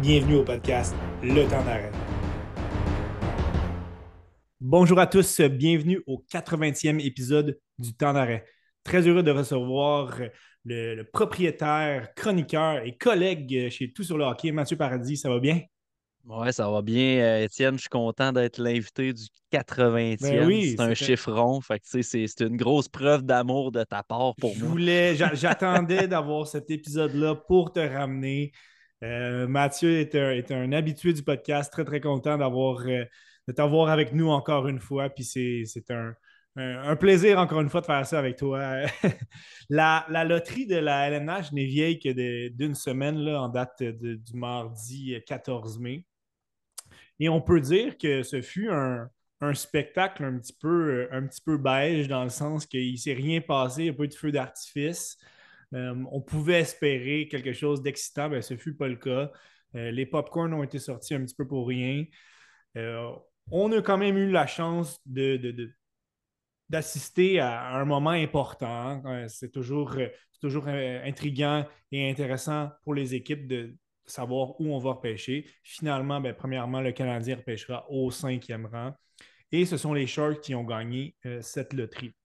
Bienvenue au podcast Le Temps d'arrêt. Bonjour à tous, bienvenue au 80e épisode du Temps d'arrêt. Très heureux de recevoir le propriétaire, chroniqueur et collègue chez Tout sur le hockey, Mathieu Paradis. Ça va bien? Ouais, ça va bien, Étienne. Je suis content d'être l'invité du Ben 80e. oui, C'est un chiffre rond. Fait que, tu sais, c'est une grosse preuve d'amour de ta part pour moi. j'attendais d'avoir cet épisode-là pour te ramener. Mathieu est un habitué du podcast, très très content de t'avoir avec nous encore une fois. Puis c'est un plaisir encore une fois de faire ça avec toi. La loterie de la LNH n'est vieille que d'une semaine là, en date du mardi 14 mai. Et on peut dire que ce fut un spectacle un petit peu beige dans le sens qu'il ne s'est rien passé, il n'y a pas eu de feu d'artifice. On pouvait espérer quelque chose d'excitant, mais ce ne fut pas le cas. Les popcorns ont été sortis un petit peu pour rien. Euh, on a quand même eu la chance d'assister à un moment important. C'est toujours intriguant et intéressant pour les équipes de savoir où on va repêcher. Finalement, ben, premièrement, le Canadien repêchera au cinquième rang. Et ce sont les Sharks qui ont gagné cette loterie.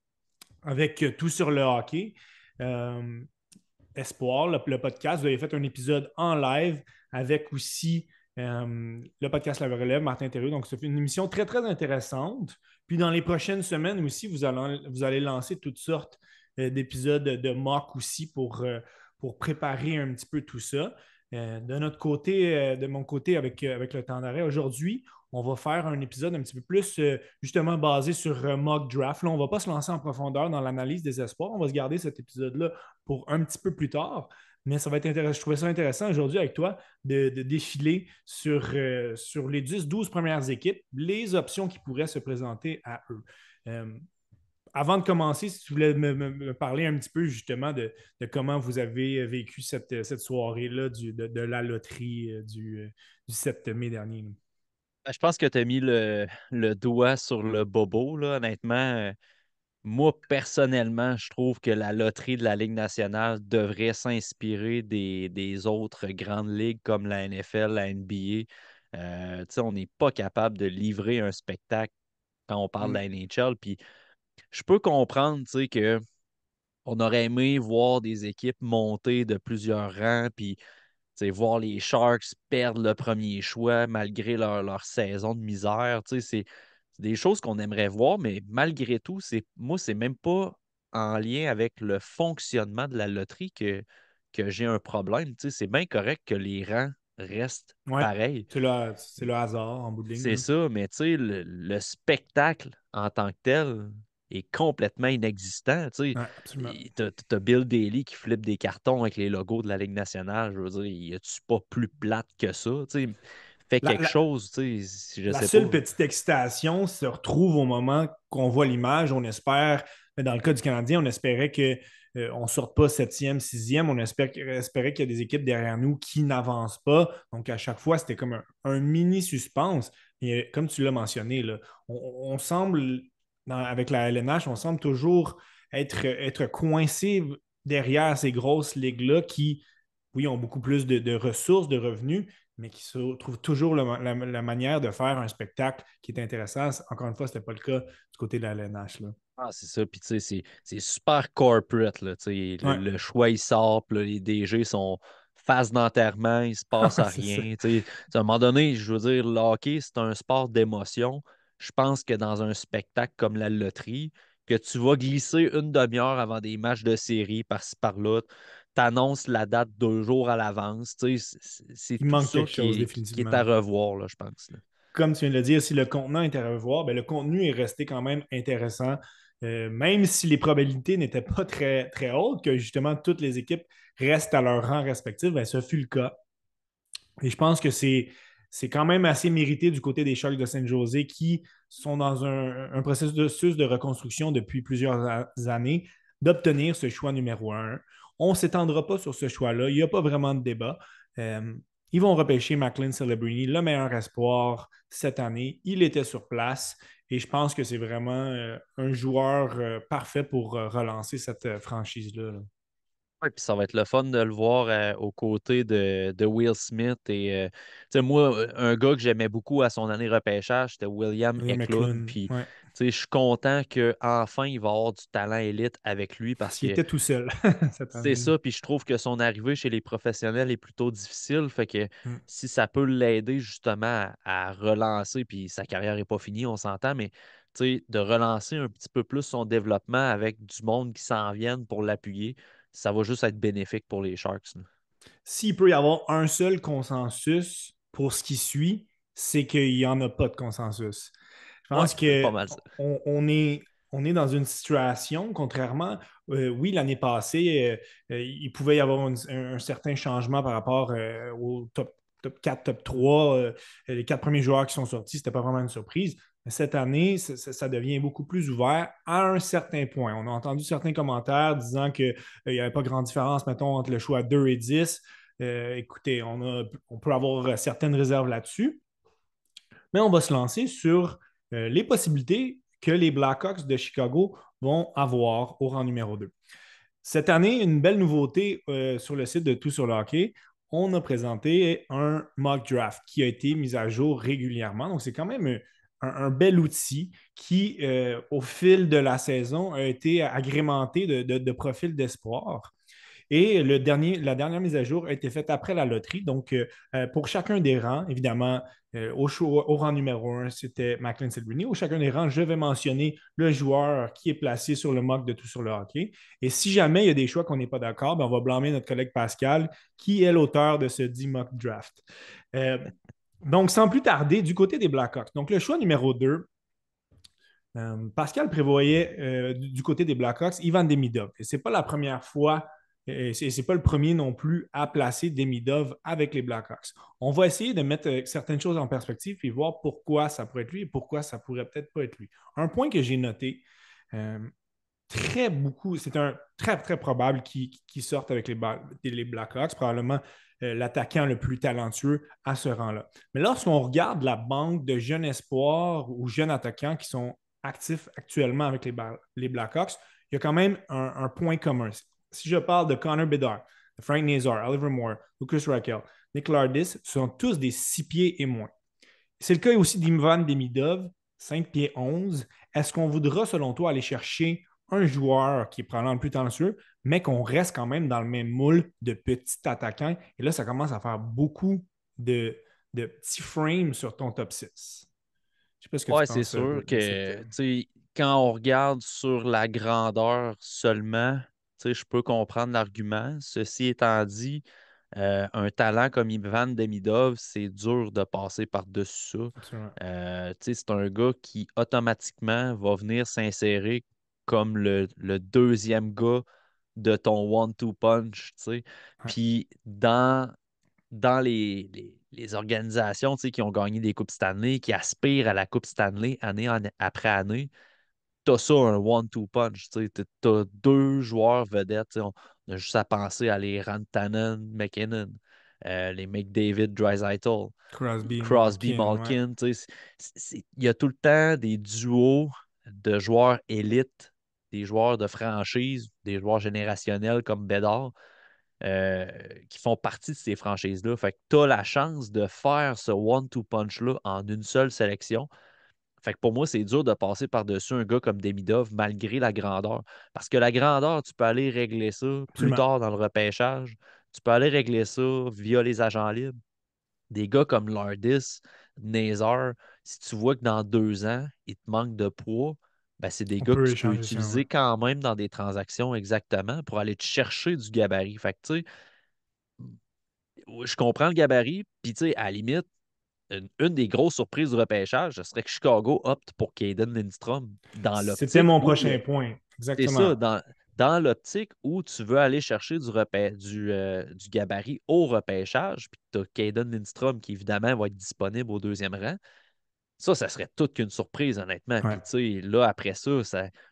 Avec tout sur le hockey, euh, Espoir, le podcast, vous avez fait un épisode en live avec aussi le podcast La Relève, Martin Thériault. Donc, c'est une émission très, très intéressante. Puis, dans les prochaines semaines aussi, vous allez lancer toutes sortes d'épisodes de mock aussi pour préparer un petit peu tout ça. De notre côté, de mon côté, avec le temps d'arrêt, aujourd'hui, on va faire un épisode un petit peu plus justement basé sur mock draft. Là, on ne va pas se lancer en profondeur dans l'analyse des espoirs. On va se garder cet épisode-là pour un petit peu plus tard. Mais ça va être intéressant. Je trouvais ça intéressant aujourd'hui avec toi de défiler sur les 10-12 premières équipes, les options qui pourraient se présenter à eux. Euh, Avant de commencer, si tu voulais me parler un petit peu justement de comment vous avez vécu cette soirée-là de la loterie du 7 mai dernier. Je pense que tu as mis le doigt sur le bobo, là, honnêtement. Moi, personnellement, je trouve que la loterie de la Ligue nationale devrait s'inspirer des autres grandes ligues comme la NFL, la NBA. Tu sais, on n'est pas capable de livrer un spectacle quand on parle de la Mm. NHL. Puis je peux comprendre, tu sais, que on aurait aimé voir des équipes monter de plusieurs rangs, puis tu sais, voir les Sharks perdre le premier choix malgré leur saison de misère. Tu sais, c'est des choses qu'on aimerait voir, mais malgré tout, moi, c'est même pas en lien avec le fonctionnement de la loterie que j'ai un problème. Tu sais, c'est bien correct que les rangs restent Ouais, pareils. c'est le hasard en bout de ligne, C'est là. ça, mais tu sais, le spectacle en tant que tel est complètement inexistant. Tu Ouais, absolument. sais, t'as Bill Daly qui flippe des cartons avec les logos de la Ligue nationale. Je veux dire, y a-tu pas plus plate que ça? Tu sais, fais La, quelque la, chose, tu sais, je La sais seule pas. petite excitation se retrouve au moment qu'on voit l'image. On espère, dans le cas du Canadien, on espérait que on ne sorte pas septième, sixième. Espérait qu'il y a des équipes derrière nous qui n'avancent pas. Donc, à chaque fois, c'était comme un mini suspense. Et comme tu l'as mentionné, là, on semble, avec la LNH, on semble toujours être coincé derrière ces grosses ligues-là qui, oui, ont beaucoup plus de ressources, de revenus, mais qui se trouvent toujours la manière de faire un spectacle qui est intéressant. Encore une fois, ce n'était pas le cas du côté de la LNH. Là. Ah, c'est ça. Puis, tu sais, c'est super corporate, là. Tu sais, Ouais, le choix, il sort, puis là, les DG sont face d'enterrement, il se passe à c'est ça. rien. Tu sais, à un moment donné, je veux dire, le hockey, c'est un sport d'émotion. Je pense que dans un spectacle comme la loterie, que tu vas glisser une demi-heure avant des matchs de série par-ci par-là, t'annonces la date 2 jours à l'avance. Tu sais, c'est Il tout manque ça quelque chose, qui est à définitivement. revoir, là, je pense, là. Comme tu viens de le dire, si le contenant est à revoir, ben, le contenu est resté quand même intéressant, même si les probabilités n'étaient pas très, très hautes, que justement toutes les équipes restent à leur rang respectif, ben, ce fut le cas. Et je pense que c'est quand même assez mérité du côté des Sharks de Saint-José qui sont dans un processus de reconstruction depuis plusieurs années d'obtenir ce choix numéro un. On ne s'étendra pas sur ce choix-là. Il n'y a pas vraiment de débat. Euh, Ils vont repêcher McLean Celebrini, le meilleur espoir cette année. Il était sur place et je pense que c'est vraiment un joueur parfait pour relancer cette franchise-là. Là. Ouais, puis ça va être le fun de le voir aux côtés de Will Smith. Et tu sais, moi, un gars que j'aimais beaucoup à son année repêchage, c'était William William Eklund. McClune, Puis, ouais. tu sais, je suis content qu'enfin, il va avoir du talent élite avec lui Parce parce qu'il que était tout seul cette c'est année. ça. Puis je trouve que son arrivée chez les professionnels est plutôt difficile. Fait que Mm. si ça peut l'aider justement à relancer, puis sa carrière n'est pas finie, on s'entend, mais tu sais, de relancer un petit peu plus son développement avec du monde qui s'en vienne pour l'appuyer, ça va juste être bénéfique pour les Sharks, là. S'il peut y avoir un seul consensus pour ce qui suit, c'est qu'il n'y en a pas de consensus. Je Ouais, pense c'est que pas mal ça. on est dans une situation, contrairement, oui, l'année passée, il pouvait y avoir un certain changement par rapport au top 4, top 3. Les quatre premiers joueurs qui sont sortis, ce n'était pas vraiment une surprise. Mais cette année, ça devient beaucoup plus ouvert à un certain point. On a entendu certains commentaires disant qu'il n'y avait pas grande différence, mettons, entre le choix 2 et 10. Écoutez, on peut avoir certaines réserves là-dessus, mais on va se lancer sur les possibilités que les Blackhawks de Chicago vont avoir au rang numéro 2. Cette année, une belle nouveauté sur le site de Tout sur le hockey, on a présenté un mock draft qui a été mis à jour régulièrement. Donc, c'est quand même un bel outil qui, au fil de la saison, a été agrémenté de profils d'espoir. Et la dernière mise à jour a été faite après la loterie. Donc, pour chacun des rangs, évidemment, au rang numéro 1, c'était Macklin Celebrini. Au chacun des rangs, je vais mentionner le joueur qui est placé sur le mock de Tout sur le hockey. Et si jamais il y a des choix qu'on n'est pas d'accord, ben, on va blâmer notre collègue Pascal, qui est l'auteur de ce dit mock draft. Euh, donc, sans plus tarder, du côté des Blackhawks. Donc, le choix numéro 2, Pascal prévoyait du côté des Blackhawks Ivan Demidov. Et ce n'est pas la première fois, et ce n'est pas le premier non plus à placer Demidov avec les Blackhawks. On va essayer de mettre certaines choses en perspective et voir pourquoi ça pourrait être lui et pourquoi ça pourrait peut-être pas être lui. Un point que j'ai noté, euh, très beaucoup, c'est un très, très probable qu'il sorte avec les Blackhawks, probablement l'attaquant le plus talentueux à ce rang-là. Mais lorsqu'on regarde la banque de jeunes espoirs ou jeunes attaquants qui sont actifs actuellement avec les Blackhawks, il y a quand même un point commun. Si je parle de Connor Bedard, de Frank Nazar, Oliver Moore, Lucas Raquel, Nick Lardis, ce sont tous des 6 pieds et moins. C'est le cas aussi d'Ivan Demidov, 5 pieds 11. Est-ce qu'on voudra, selon toi, aller chercher un joueur qui est probablement le plus talentueux, mais qu'on reste quand même dans le même moule de petits attaquants? Et là, ça commence à faire beaucoup de petits frames sur ton top 6. Je ne sais pas ce que tu Ouais, c'est penses sûr de cette. que, tu sais, quand on regarde sur la grandeur seulement, tu sais, je peux comprendre l'argument. Ceci étant dit, un talent comme Ivan Demidov, c'est dur de passer par-dessus ça. Absolument. Tu sais, c'est un gars qui automatiquement va venir s'insérer comme le deuxième gars de ton one-two punch, tu sais. Ouais. Puis dans les organisations, tu sais, qui ont gagné des Coupes Stanley, qui aspirent à la Coupe Stanley après année, t'as ça un one-two punch. Tu sais, t'as deux joueurs vedettes. Tu sais, on a juste à penser à les Rantanen, McKinnon, les McDavid, Draisaitl, Crosby, Crosby, Malkin, ouais. Malkin. Tu sais, il y a tout le temps des duos de joueurs élites, des joueurs de franchise, des joueurs générationnels comme Bédard, euh, qui font partie de ces franchises-là. Fait que tu as la chance de faire ce one-two punch-là en une seule sélection. Fait que pour moi, c'est dur de passer par-dessus un gars comme Demidov malgré la grandeur. Parce que la grandeur, tu peux aller régler ça plus Absolument. tard dans le repêchage. Tu peux aller régler ça via les agents libres. Des gars comme Lardis, Nazar, si tu vois que dans 2 ans, il te manque de poids, ben c'est des On gars que peut tu peux échanger ça, ouais. utiliser quand même dans des transactions exactement pour aller te chercher du gabarit. Fait que tu sais, je comprends le gabarit, puis tu sais, à la limite, une des grosses surprises du repêchage, ce serait que Chicago opte pour Caden Lindstrom dans C'était l'optique mon où, prochain point. c'est Exactement. ça, dans l'optique où tu veux aller chercher du gabarit au repêchage, puis tu as Caden Lindstrom qui évidemment va être disponible au deuxième rang. Ça serait toute qu'une surprise, honnêtement. Ouais. Puis, tu sais, là, après ça,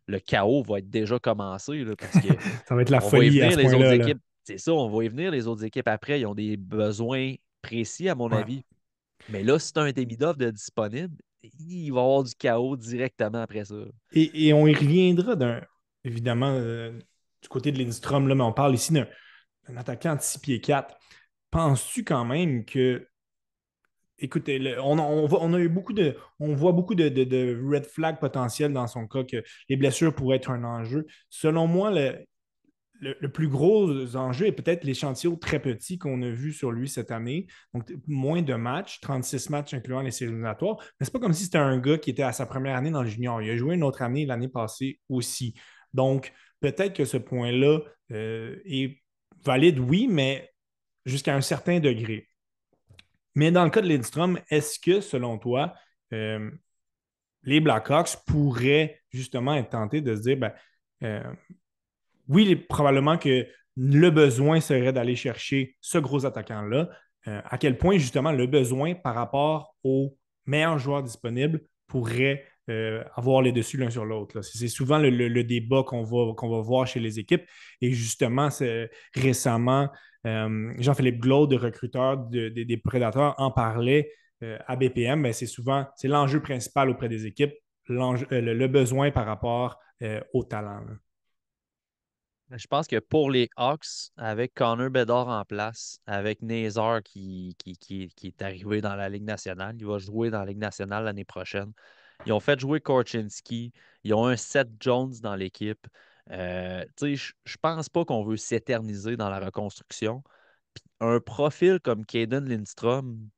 le chaos va être déjà commencé, là, parce que Ça va être la on va y folie à venir ce les autres point-là, là. équipes. C'est ça, on va y venir les autres équipes après. Ils ont des besoins précis, à mon Ouais. avis. Mais là, si tu as un Demidov de disponible, il va y avoir du chaos directement après ça. Et on y reviendra évidemment, du côté de Lindstrom, là, mais on parle ici d'un attaquant de 6 pieds 4. Penses-tu quand même que écoutez, on a eu on voit beaucoup de red flags potentiels dans son cas, que les blessures pourraient être un enjeu. Selon moi, le plus gros enjeu est peut-être l'échantillon très petit qu'on a vu sur lui cette année. Donc, moins de matchs, 36 matchs incluant les séries éliminatoires. Mais c'est pas comme si c'était un gars qui était à sa première année dans le junior. Il a joué une autre année l'année passée aussi. Donc, peut-être que ce point-là est valide, oui, mais jusqu'à un certain degré. Mais dans le cas de Lindstrom, est-ce que, selon toi, euh, les Blackhawks pourraient justement être tentés de se dire, ben, euh, oui, probablement que le besoin serait d'aller chercher ce gros attaquant-là. À quel point, justement, le besoin par rapport aux meilleurs joueurs disponibles pourrait avoir les dessus l'un sur l'autre. C'est souvent le débat qu'on va voir chez les équipes. Et justement, récemment, Jean-Philippe Glaude, recruteur des Prédateurs, en parlait à BPM. Ben, c'est l'enjeu principal auprès des équipes, le besoin par rapport au talent. Là. Je pense que pour les Hawks, avec Connor Bedard en place, avec Nazar qui est arrivé dans la Ligue nationale, il va jouer dans la Ligue nationale l'année prochaine. Ils ont fait jouer Korchinski, ils ont un Seth Jones dans l'équipe. Je pense pas qu'on veut s'éterniser dans la reconstruction. Un profil comme Caden Lindstrom,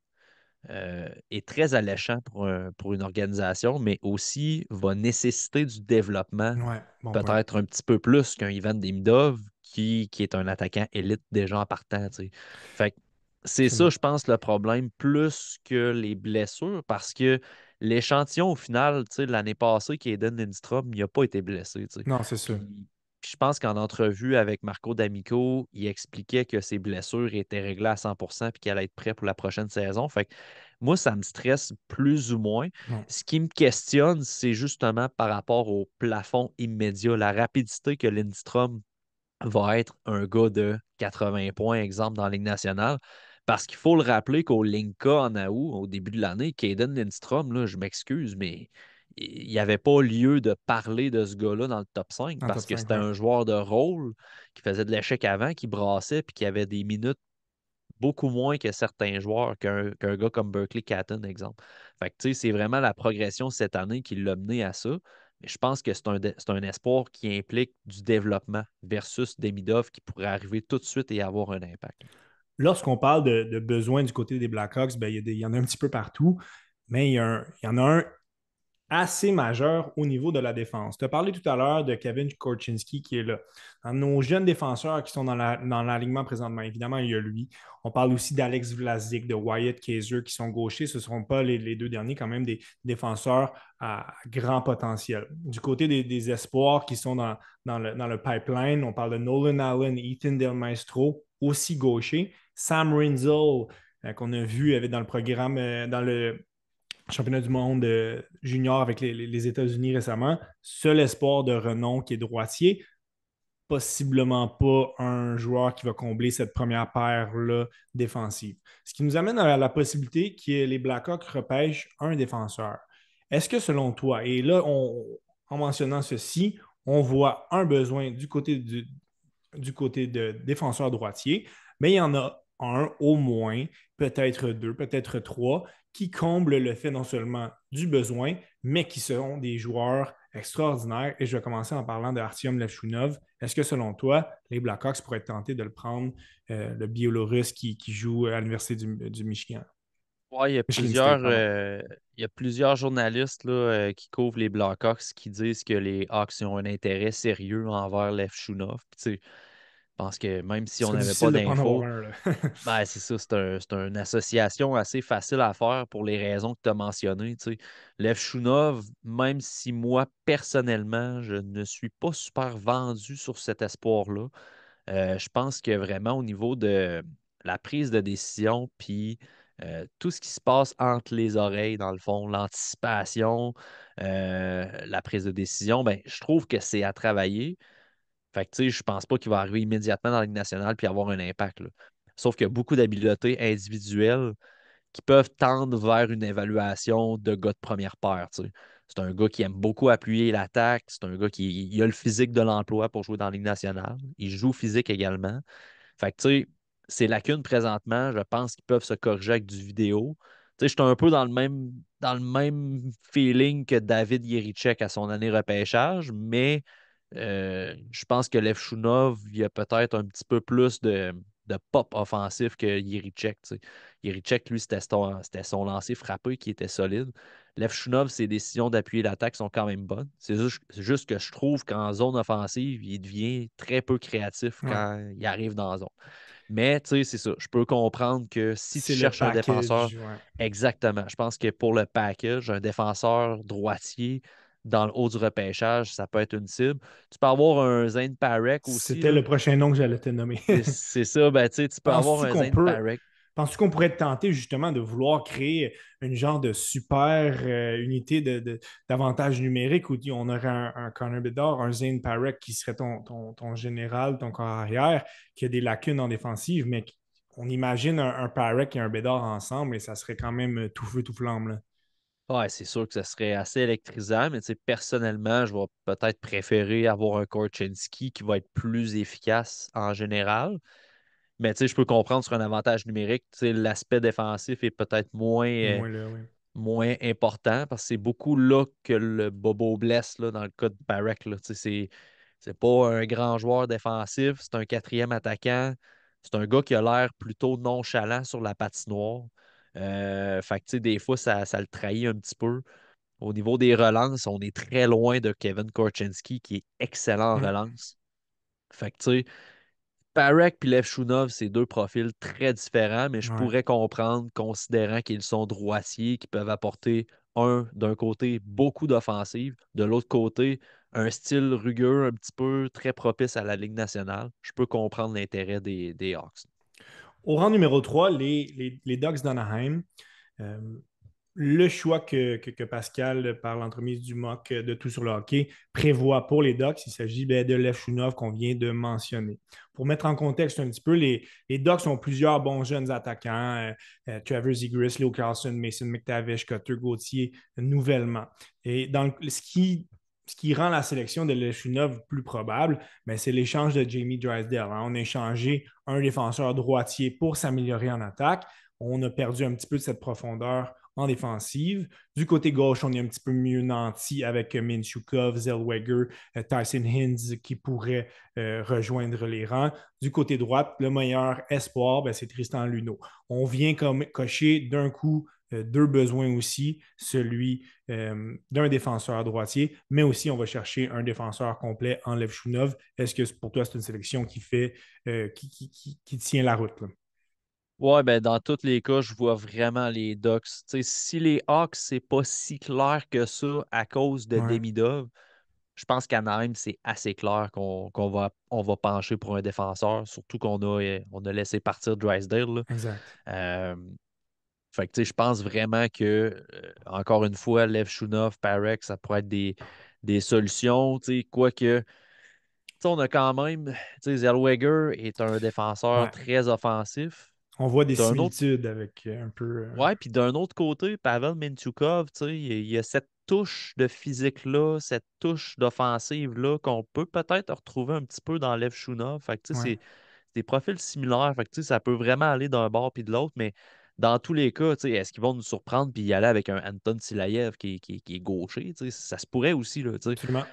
est très alléchant pour une organisation, mais aussi va nécessiter du développement, Ouais, bon point. peut-être un petit peu plus qu'un Ivan Demidov, qui est un attaquant élite déjà en partant. Tu sais. Fait que c'est ça, Absolument. je pense, le problème, plus que les blessures, parce que l'échantillon, au final, tu sais, l'année passée, Kaden Lindstrom, il n'a pas été blessé. Tu sais. Non, c'est sûr. Puis je pense qu'en entrevue avec Marco D'Amico, il expliquait que ses blessures étaient réglées à 100% puis qu'elle allait être prêt pour la prochaine saison. Fait que moi, ça me stresse plus ou moins. Non. Ce qui me questionne, c'est justement par rapport au plafond immédiat, la rapidité que Lindstrom va être un gars de 80 points, exemple, dans la Ligue nationale. Parce qu'il faut le rappeler qu'au Linka en août, au début de l'année, Caden Lindstrom, là, je m'excuse, mais il n'y avait pas lieu de parler de ce gars-là dans le top 5 En top parce que 5, c'était ouais. un joueur de rôle qui faisait de l'échec avant, qui brassait puis qui avait des minutes beaucoup moins que certains joueurs, qu'un gars comme Berkeley Catton, exemple. Fait que, tu sais, c'est vraiment la progression cette année qui l'a mené à ça. Mais je pense que c'est un espoir qui implique du développement versus Demidov qui pourrait arriver tout de suite et avoir un impact. Lorsqu'on parle de besoins du côté des Blackhawks, ben, il y en a un petit peu partout, mais il y en a un assez majeur au niveau de la défense. Tu as parlé tout à l'heure de Kevin Korchinski qui est là. Dans nos jeunes défenseurs qui sont dans l'alignement présentement, évidemment, il y a lui. On parle aussi d'Alex Vlasic, de Wyatt Kaiser qui sont gauchers. Ce ne seront pas les deux derniers, quand même, des défenseurs à grand potentiel. Du côté des espoirs qui sont dans le pipeline, on parle de Nolan Allen, Ethan Del Maestro, aussi gaucher. Sam Rinzel, qu'on a vu dans le programme, dans le championnat du monde junior avec les États-Unis récemment. Seul espoir de renom qui est droitier. Possiblement pas un joueur qui va combler cette première paire-là défensive. Ce qui nous amène à la possibilité que les Blackhawks repêchent un défenseur. Est-ce que selon toi, et là, en mentionnant ceci, on voit un besoin du côté de défenseur droitier, mais il y en a un au moins, peut-être deux, peut-être trois, qui comblent le fait non seulement du besoin, mais qui seront des joueurs extraordinaires. Et je vais commencer en parlant de Artyom Levchunov. Est-ce que selon toi, les Blackhawks pourraient être tentés de le prendre, le Biélorusse qui joue à l'Université du Michigan? Ouais, Michigan State, pardon. il y a plusieurs journalistes là, qui couvrent les Blackhawks qui disent que les Hawks ont un intérêt sérieux envers Levchunov. Puis, tu sais, je pense que même si Ce on serait n'avait difficile pas de ne pas en avoir d'infos, un. Là. ben, c'est ça, c'est une association assez facile à faire pour les raisons que tu as mentionnées. Tu sais. Lev Shunov, même si moi, personnellement, je ne suis pas super vendu sur cet espoir-là, je pense que vraiment au niveau de la prise de décision, puis tout ce qui se passe entre les oreilles, dans le fond, l'anticipation, la prise de décision, ben, je trouve que c'est à travailler. Fait que, tu sais, je pense pas qu'il va arriver immédiatement dans la Ligue nationale puis avoir un impact, là. Sauf qu'il y a beaucoup d'habiletés individuelles qui peuvent tendre vers une évaluation de gars de première paire, tu sais. C'est un gars qui aime beaucoup appuyer l'attaque. C'est un gars qui il a le physique de l'emploi pour jouer dans la Ligue nationale. Il joue physique également. Fait que, tu sais, ces lacunes présentement, je pense qu'ils peuvent se corriger avec du vidéo. Tu sais, je suis un peu dans le même feeling que David Jiricek à son année repêchage, mais je pense que Levchunov, il y a peut-être un petit peu plus de pop offensif que Jiricek. Tu sais. Jiricek, lui, c'était son lancer frappé qui était solide. Levchunov, ses décisions d'appuyer l'attaque sont quand même bonnes. C'est juste que je trouve qu'en zone offensive, il devient très peu créatif Ouais. quand il arrive dans la zone. Mais, tu sais, c'est ça. Je peux comprendre que si tu C'est le cherches un défenseur, package. Ouais. exactement. Je pense que pour le package, un défenseur droitier dans le haut du repêchage, ça peut être une cible. Tu peux avoir un Zane Parek aussi, C'était là. le prochain nom que j'allais te nommer. C'est ça, ben, tu sais, tu peux avoir Penses-tu un qu'on Zane peut Parek. Penses-tu qu'on pourrait tenter justement de vouloir créer une genre de super unité d'avantage numérique où on aurait un Connor Bedard, un Zane Parek qui serait ton général, ton corps arrière, qui a des lacunes en défensive, mais on imagine un Parek et un Bedard ensemble et ça serait quand même tout feu, tout flamme, là. Ouais, c'est sûr que ça serait assez électrisant, mais tu sais, personnellement, je vais peut-être préférer avoir un Korchinski qui va être plus efficace en général. Mais tu sais, je peux comprendre sur un avantage numérique, tu sais, l'aspect défensif est peut-être moins, Et moi, là, oui. moins important parce que c'est beaucoup là que le bobo blesse là, dans le cas de Barrett. Là. Tu sais, c'est pas un grand joueur défensif, c'est un quatrième attaquant. C'est un gars qui a l'air plutôt nonchalant sur la patinoire. Fait que, tu sais, des fois, ça le trahit un petit peu. Au niveau des relances, on est très loin de Kevin Korchinski qui est excellent en Mm. relance. Fait que, tu sais, Parek et Levchunov, c'est deux profils très différents, mais je Ouais. pourrais comprendre, considérant qu'ils sont droitiers, qui peuvent apporter, d'un côté, beaucoup d'offensive, de l'autre côté, un style rugueux, un petit peu très propice à la Ligue nationale. Je peux comprendre l'intérêt des Hawks. Au rang numéro 3, les Ducks d'Anaheim. Euh, le choix que Pascal, par l'entremise du MOC de Tout sur le hockey, prévoit pour les Ducks, il s'agit de Levchunov qu'on vient de mentionner. Pour mettre en contexte un petit peu, les Ducks ont plusieurs bons jeunes attaquants, Trevor Zegras, Leo Carlson, Mason McTavish, Cutter Gauthier, nouvellement. Et ce qui rend la sélection de Levchunov plus probable, ben, c'est l'échange de Jamie Drysdale. Hein. On a échangé un défenseur droitier pour s'améliorer en attaque. On a perdu un petit peu de cette profondeur en défensive. Du côté gauche, on est un petit peu mieux nanti avec Minchukov, Zellweger, Tyson Hinds qui pourrait rejoindre les rangs. Du côté droit, le meilleur espoir, ben, c'est Tristan Luneau. On vient comme cocher d'un coup deux besoins aussi, celui d'un défenseur droitier, mais aussi on va chercher un défenseur complet en Levchunov. Est-ce que pour toi, c'est une sélection qui tient la route, là? Ouais, ben dans tous les cas, je vois vraiment les Ducks. Tu sais, si les Hawks, c'est pas si clair que ça à cause de Ouais, Demidov, je pense qu'Anaheim, c'est assez clair qu'on va pencher pour un défenseur, surtout qu'on a laissé partir Drysdale. Là. exact. Euh, Fait que, tu sais, je pense vraiment que, encore une fois, Lev Shunov, Parek, ça pourrait être des solutions. Tu sais, quoique, tu sais, on a quand même, tu sais, Zellweger est un défenseur Ouais. très offensif. On voit des D'un autre similitudes avec un peu. Ouais, puis d'un autre côté, Pavel Mintyukov, tu sais, il y a cette touche de physique-là, cette touche d'offensive-là qu'on peut peut-être retrouver un petit peu dans Lev Shunov. Fait que, tu sais, Ouais. c'est des profils similaires. Fait que, tu sais, ça peut vraiment aller d'un bord puis de l'autre, mais dans tous les cas, tu sais, est-ce qu'ils vont nous surprendre puis y aller avec un Anton Silayev qui est gaucher? Tu sais, ça se pourrait aussi, là, tu sais. Absolument.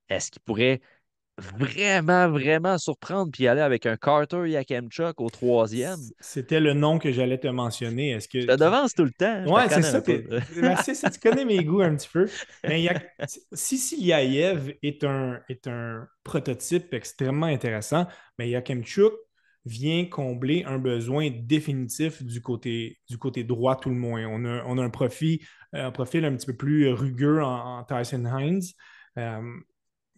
Est-ce qu'ils pourraient vraiment, vraiment surprendre puis y aller avec un Carter Yakemchuk au troisième? C'était le nom que j'allais te mentionner. Est-ce Je que te devance tout le temps, je te Ouais, c'est connais ça. un peu. Ben, c'est ça, tu connais mes goûts un petit peu. Mais si Siliaev est un prototype extrêmement intéressant, mais Yakemchuk vient combler un besoin définitif du côté droit, tout le moins. On a un profil un petit peu plus rugueux en Tyson Hines. Euh,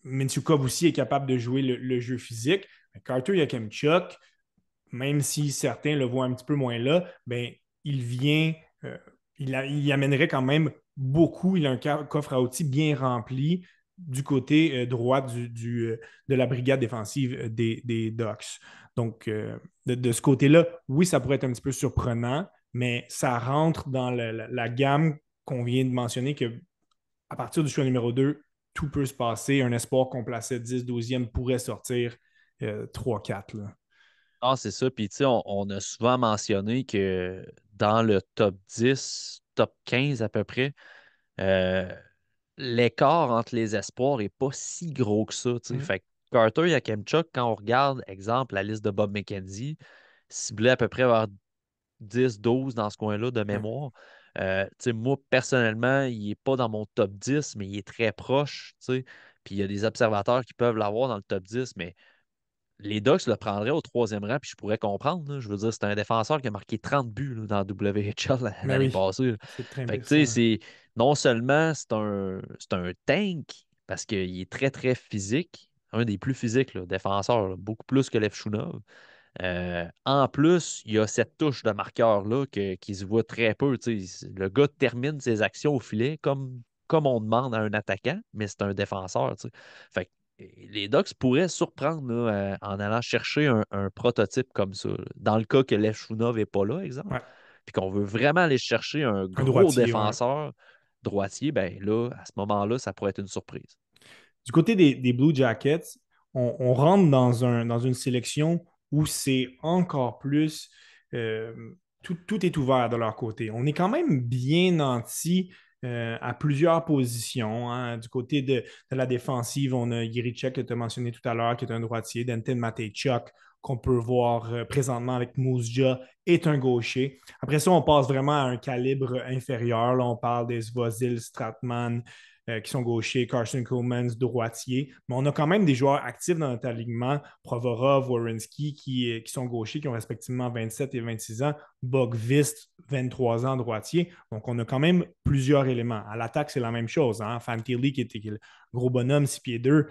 Mintyukov aussi est capable de jouer le jeu physique. Mais Carter Yakemchuk, même si certains le voient un petit peu moins là, ben, il vient, euh, il amènerait quand même beaucoup. Il a un coffre à outils bien rempli du côté droit de la brigade défensive des Ducks. Donc, de ce côté-là, oui, ça pourrait être un petit peu surprenant, mais ça rentre dans la gamme qu'on vient de mentionner que à partir du choix numéro 2, tout peut se passer. Un espoir qu'on plaçait 10, 12e pourrait sortir 3, 4. Là. Ah, c'est ça. Puis, tu sais, on a souvent mentionné que dans le top 10, top 15 à peu près, euh, l'écart entre les espoirs n'est pas si gros que ça. Tu sais. Mm. Fait que Carter Yakemchuk, quand on regarde, exemple, la liste de Bob McKenzie, ciblait à peu près vers 10, 12 dans ce coin-là de Ouais. mémoire. Tu sais, moi, personnellement, il n'est pas dans mon top 10, mais il est très proche. Tu sais. Puis il y a des observateurs qui peuvent l'avoir dans le top 10, mais les Ducks le prendraient au troisième rang, puis je pourrais comprendre. Là. Je veux dire, c'est un défenseur qui a marqué 30 buts là, dans la WHL Mais l'année oui, passée. Là. c'est très Fait que, tu sais, intéressant. c'est non seulement c'est un tank, parce qu'il est très, très physique, un des plus physiques là, défenseurs, là, beaucoup plus que Levchunov. En plus, il y a cette touche de marqueur-là qui se voit très peu. Tu sais. Le gars termine ses actions au filet comme on demande à un attaquant, mais c'est un défenseur. Tu sais. Fait que les Ducks pourraient surprendre là, en allant chercher un prototype comme ça. Là. Dans le cas que Levchunov n'est pas là, exemple, Ouais. puis qu'on veut vraiment aller chercher un Un gros droitier, ouais. défenseur droitier, ben là, à ce moment-là, ça pourrait être une surprise. Du côté des Blue Jackets, on rentre dans une sélection où c'est encore plus. euh, tout est ouvert de leur côté. On est quand même bien nanti à plusieurs positions. Hein. Du côté de la défensive, on a Jiricek, que tu as mentionné tout à l'heure, qui est un droitier. Denton Mateychuk, qu'on peut voir présentement avec Mousja, est un gaucher. Après ça, on passe vraiment à un calibre inférieur. Là, on parle des Svozil, Stratman, qui sont gauchers, Carson Coleman, droitier. Mais on a quand même des joueurs actifs dans notre alignement, Provorov, Werenski, qui sont gauchers, qui ont respectivement 27 et 26 ans, Bogvist, 23 ans, droitier. Donc, on a quand même plusieurs éléments. À l'attaque, c'est la même chose. Hein? Fantilli, qui était le gros bonhomme, 6 pieds 2.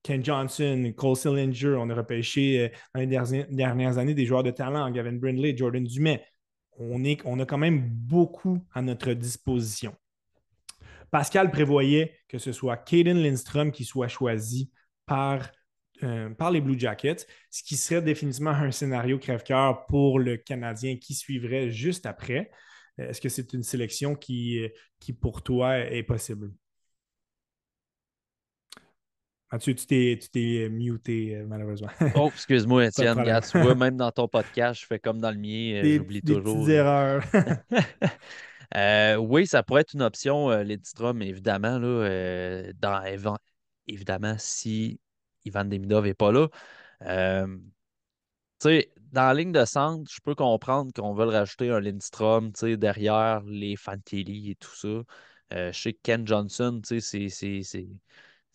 Ken Johnson, Cole Sillinger, on a repêché dans les dernières années des joueurs de talent, Gavin Brindley, Jordan Dumais. On a quand même beaucoup à notre disposition. Pascal prévoyait que ce soit Caden Lindstrom qui soit choisi par, par les Blue Jackets, ce qui serait définitivement un scénario crève-cœur pour le Canadien qui suivrait juste après. Est-ce que c'est une sélection qui, pour toi, est possible? Mathieu, tu t'es muté, malheureusement. Oh, excuse-moi, Pas de Étienne. problème. Regarde, tu vois, même dans ton podcast, je fais comme dans le mien, j'oublie Des petites toujours. erreurs. Oui, ça pourrait être une option, Lidstrom, évidemment, là, évidemment, si Ivan Demidov n'est pas là. Euh, Tu sais, dans la ligne de centre, je peux comprendre qu'on veut rajouter un Lindstrom, tu sais, derrière les Fantilli et tout ça. Je sais que Ken Johnson, tu sais,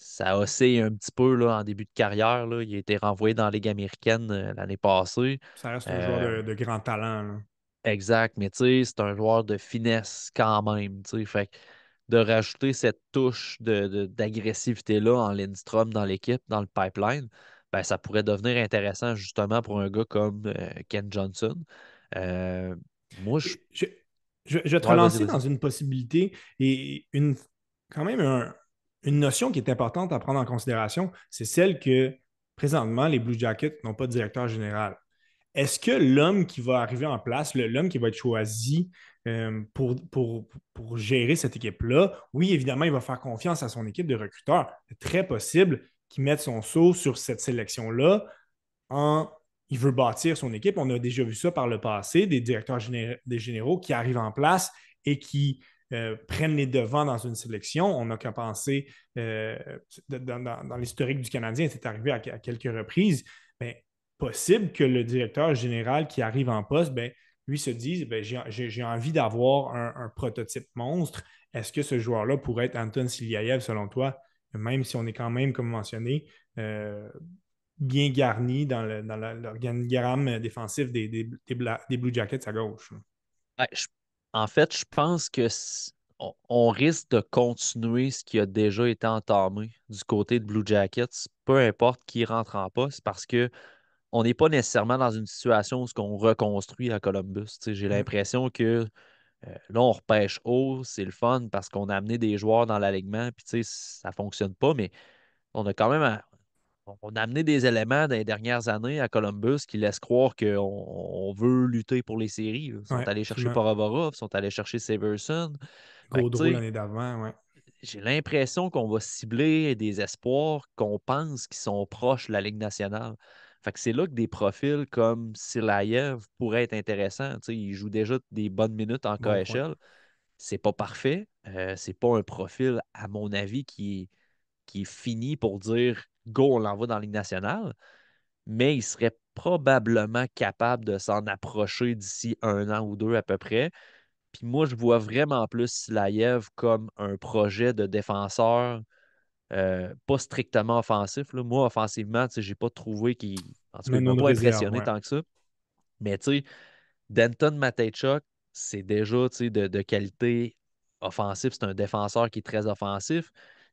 ça a oscillé un petit peu là, en début de carrière. Là. Il a été renvoyé dans la Ligue américaine l'année passée. Ça reste un joueur Euh, de grand talent. Là. exact, mais tu sais, c'est un joueur de finesse quand même. Tu sais, fait que de rajouter cette touche d'agressivité-là en Lindstrom dans l'équipe, dans le pipeline, ben, ça pourrait devenir intéressant justement pour un gars comme Ken Johnson. Euh, moi, je. Et je vais te Ouais, vas-y, relancer dans vas-y. une possibilité et quand même une notion qui est importante à prendre en considération, c'est celle que présentement, les Blue Jackets n'ont pas de directeur général. Est-ce que l'homme qui va arriver en place, l'homme qui va être choisi pour gérer cette équipe-là, oui, évidemment, il va faire confiance à son équipe de recruteurs. C'est très possible qu'il mette son sceau sur cette sélection-là en il veut bâtir son équipe. On a déjà vu ça par le passé, des directeurs des généraux qui arrivent en place et qui prennent les devants dans une sélection. On n'a qu'à penser dans l'historique du Canadien, c'est arrivé à quelques reprises. Mais possible que le directeur général qui arrive en poste, ben, lui se dise ben, j'ai envie d'avoir un prototype monstre. Est-ce que ce joueur-là pourrait être Anton Siliaev selon toi, même si on est quand même, comme mentionné, bien garni dans l'organigramme défensif des Blue Jackets à gauche. Ouais, en fait, je pense que on risque de continuer ce qui a déjà été entamé du côté de Blue Jackets, peu importe qui rentre en poste, parce que on n'est pas nécessairement dans une situation où on reconstruit à Columbus. Tu sais, j'ai Mm. l'impression que là, on repêche haut, c'est le fun parce qu'on a amené des joueurs dans l'alignement, puis tu sais, ça fonctionne pas, mais on a quand même on a amené des éléments dans les dernières années à Columbus qui laissent croire qu'on veut lutter pour les séries. Là. Ils Oui, sont allés chercher absolument. Paravarov, ils sont allés chercher Severson. Fait que, tu Gaudreau sais, l'année d'avant, ouais. j'ai l'impression qu'on va cibler des espoirs qu'on pense qui sont proches de la Ligue nationale. Fait que c'est là que des profils comme Silayev pourraient être intéressants. Tu sais, il joue déjà des bonnes minutes en Bon point. KHL. C'est pas parfait. C'est pas un profil, à mon avis, qui est fini pour dire go, on l'envoie dans la Ligue nationale. Mais il serait probablement capable de s'en approcher d'ici 1 an ou 2 à peu près. Puis moi, je vois vraiment plus Silayev comme un projet de défenseur pas strictement offensif, là. Moi, offensivement, tu sais, j'ai pas trouvé qu'il. En tout cas, il Mets-nous m'a une pas réserve, impressionné ouais. tant que ça. Mais tu sais, Denton Mateychuk, c'est déjà tu sais, de qualité offensive. C'est un défenseur qui est très offensif.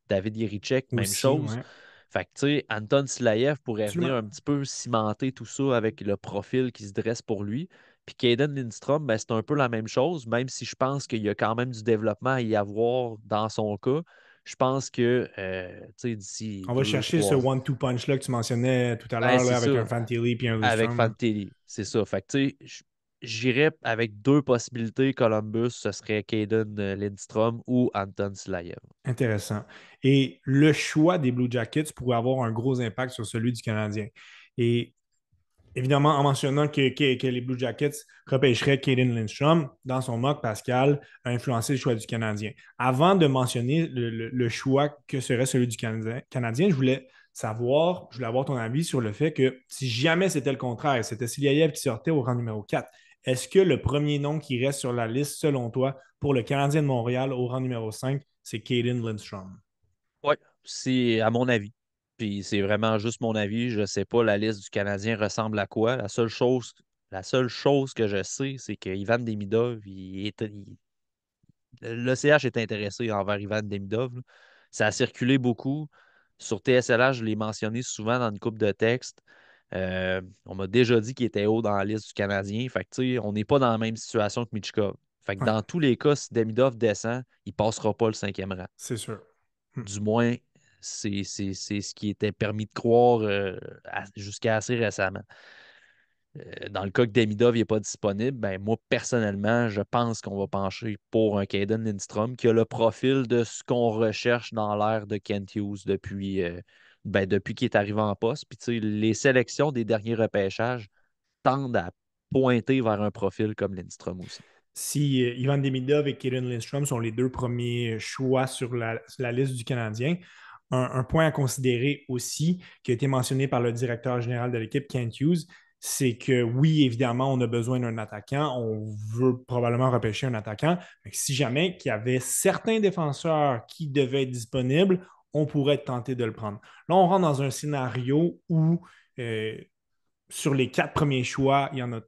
David Jiricek, même Aussi, chose. ouais. Fait que, tu sais, Anton Silayev pourrait venir Absolument. un petit peu cimenter tout ça avec le profil qui se dresse pour lui. Puis Caden Lindstrom, ben, c'est un peu la même chose, même si je pense qu'il y a quand même du développement à y avoir dans son cas. Je pense que, tu sais, d'ici On va deux, chercher ce trois. one-two punch-là que tu mentionnais tout à Ben, l'heure c'est là, avec un ça, Fantilli et un avec Lustrom. Fantilli. C'est ça. Fait que, tu sais, j'irais avec deux possibilités. Columbus, ce serait Caden Lindstrom ou Anton Silayev. Intéressant. Et le choix des Blue Jackets pourrait avoir un gros impact sur celui du Canadien. Et évidemment, en mentionnant que les Blue Jackets repêcheraient Caden Lindstrom, dans son mock, Pascal a influencé le choix du Canadien. Avant de mentionner le choix que serait celui du Canadien, je voulais avoir ton avis sur le fait que si jamais c'était le contraire, c'était Silyaev qui sortait au rang numéro 4, est-ce que le premier nom qui reste sur la liste, selon toi, pour le Canadien de Montréal au rang numéro 5, c'est Caden Lindstrom? Oui, c'est à mon avis. Puis c'est vraiment juste mon avis. Je ne sais pas la liste du Canadien ressemble à quoi. La seule chose que je sais, c'est que Ivan Demidov, le CH est intéressé envers Ivan Demidov, là. Ça a circulé beaucoup. Sur TSLH, je l'ai mentionné souvent dans une coupe de textes. On m'a déjà dit qu'il était haut dans la liste du Canadien. Fait que, tu sais, on n'est pas dans la même situation que Michkov. Fait que Ouais, dans tous les cas, si Demidov descend, il ne passera pas le 5e rang. c'est sûr. Hmm. Du moins, c'est ce qui était permis de croire jusqu'à assez récemment. Dans le cas que Demidov n'est pas disponible, ben moi, personnellement, je pense qu'on va pencher pour un Caden Lindstrom qui a le profil de ce qu'on recherche dans l'ère de Kent Hughes depuis qu'il est arrivé en poste. Puis, tu sais, les sélections des derniers repêchages tendent à pointer vers un profil comme Lindstrom aussi. Si Ivan Demidov et Kaden Lindstrom sont les deux premiers choix sur la liste du Canadien, un point à considérer aussi, qui a été mentionné par le directeur général de l'équipe, Kent Hughes, c'est que oui, évidemment, on a besoin d'un attaquant. On veut probablement repêcher un attaquant. Mais si jamais il y avait certains défenseurs qui devaient être disponibles, on pourrait être tenté de le prendre. Là, on rentre dans un scénario où euh, sur les 4 premiers choix, il y en a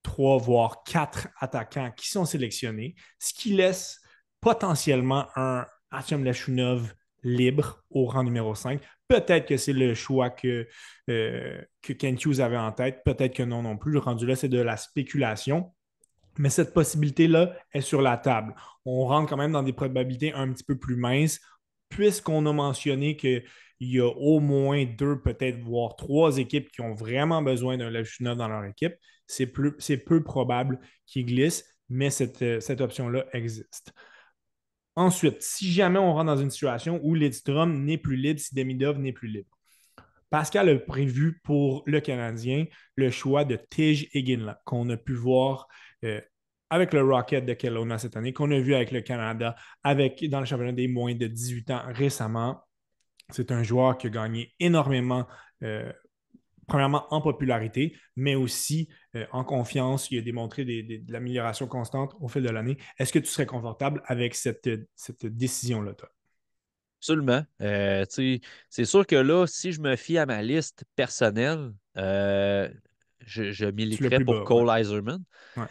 3 voire 4 attaquants qui sont sélectionnés, ce qui laisse potentiellement un Artyom Lechunov libre au rang numéro 5. Peut-être que c'est le choix que Kent Hughes avait en tête, peut-être que non non plus. Le rendu là, c'est de la spéculation. Mais cette possibilité-là est sur la table. On rentre quand même dans des probabilités un petit peu plus minces, puisqu'on a mentionné qu'il y a au moins 2, peut-être voire 3 équipes qui ont vraiment besoin d'un Levchunov dans leur équipe. C'est peu probable qu'il glisse, mais cette option-là existe. Ensuite, si jamais on rentre dans une situation où Lidstrom n'est plus libre, si Demidov n'est plus libre, Pascal a prévu pour le Canadien le choix de Tige Iginla, qu'on a pu voir euh, avec le Rocket de Kelowna cette année, qu'on a vu avec le Canada, dans le championnat des moins de 18 ans récemment. C'est un joueur qui a gagné énormément, premièrement en popularité, mais aussi en confiance. Il a démontré de l'amélioration constante au fil de l'année. Est-ce que tu serais confortable avec cette décision-là, toi? Absolument. Tu sais, c'est sûr que là, si je me fie à ma liste personnelle, je Tu l'as militerais plus pour bas, ouais. Cole Eiserman. Ouais.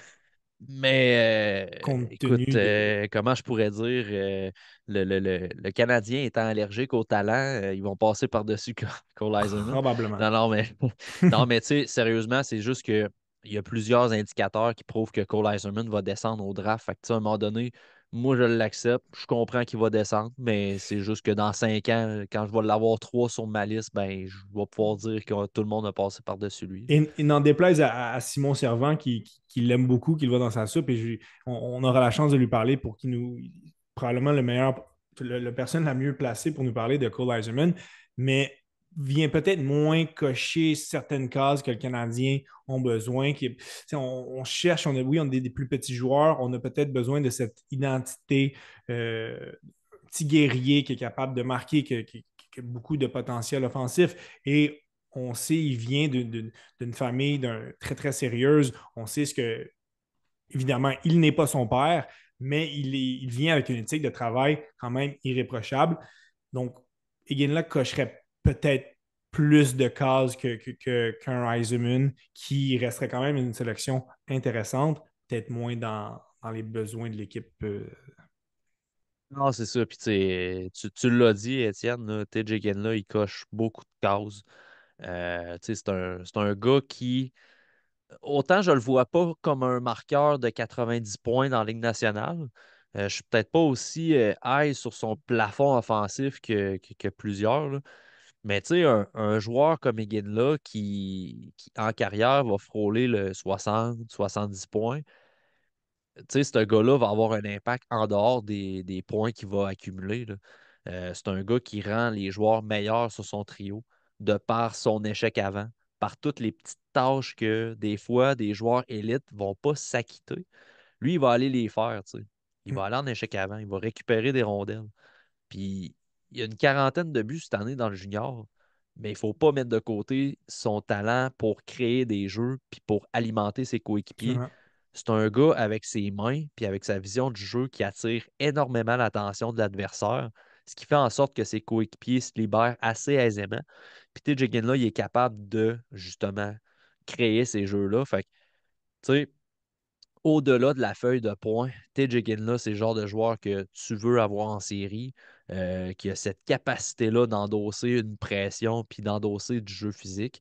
Mais Compte écoute, tenu de. comment je pourrais dire, le Canadien étant allergique au talent, ils vont passer par-dessus Cole Eiserman. Probablement. Non, non, mais non, mais tu sais, sérieusement, c'est juste que il y a plusieurs indicateurs qui prouvent que Cole Eiserman va descendre au draft. Fait que, tu sais, à un moment donné, moi, je l'accepte. Je comprends qu'il va descendre, mais c'est juste que dans 5 ans, quand je vais l'avoir 3 sur ma liste, ben, je vais pouvoir dire que tout le monde a passé par-dessus lui. Et n'en déplaise à Simon Servant qui l'aime beaucoup, qui le voit dans sa soupe, on aura la chance de lui parler pour qu'il nous. Probablement la personne la mieux placée pour nous parler de Cole Eiserman, mais vient peut-être moins cocher certaines cases que le Canadien ont besoin. On cherche, oui, on a des plus petits joueurs, on a peut-être besoin de cette identité petit guerrier qui est capable de marquer, qui a beaucoup de potentiel offensif. Et on sait, il vient d'une famille très, très sérieuse. On sait ce que, évidemment, il n'est pas son père, mais il vient avec une éthique de travail quand même irréprochable. Donc, Iginla cocherait peut-être plus de cases qu'un Eisenman, qui resterait quand même une sélection intéressante, peut-être moins dans les besoins de l'équipe. Non, c'est ça. Puis tu l'as dit, Étienne, là, TJ Genla, il coche beaucoup de cases. C'est un gars qui, autant je le vois pas comme un marqueur de 90 points dans la Ligue nationale, je suis peut-être pas aussi high sur son plafond offensif que plusieurs, là. Mais tu sais, un joueur comme Iginla qui, en carrière, va frôler le 60-70 points, tu sais, ce gars-là va avoir un impact en dehors des points qu'il va accumuler, là. C'est un gars qui rend les joueurs meilleurs sur son trio de par son échec avant, par toutes les petites tâches que des fois des joueurs élites vont pas s'acquitter. Lui, il va aller les faire, tu sais. Il va aller en échec avant, il va récupérer des rondelles. Puis il y a une quarantaine de buts cette année dans le junior, mais il ne faut pas mettre de côté son talent pour créer des jeux puis pour alimenter ses coéquipiers. Absolument. C'est un gars avec ses mains puis avec sa vision du jeu qui attire énormément l'attention de l'adversaire, ce qui fait en sorte que ses coéquipiers se libèrent assez aisément. Puis TJ Ginla, il est capable de justement créer ces jeux-là. Fait que, tu sais, au-delà de la feuille de points, TJ Ginla, c'est le genre de joueur que tu veux avoir en série, qui a cette capacité-là d'endosser une pression puis d'endosser du jeu physique.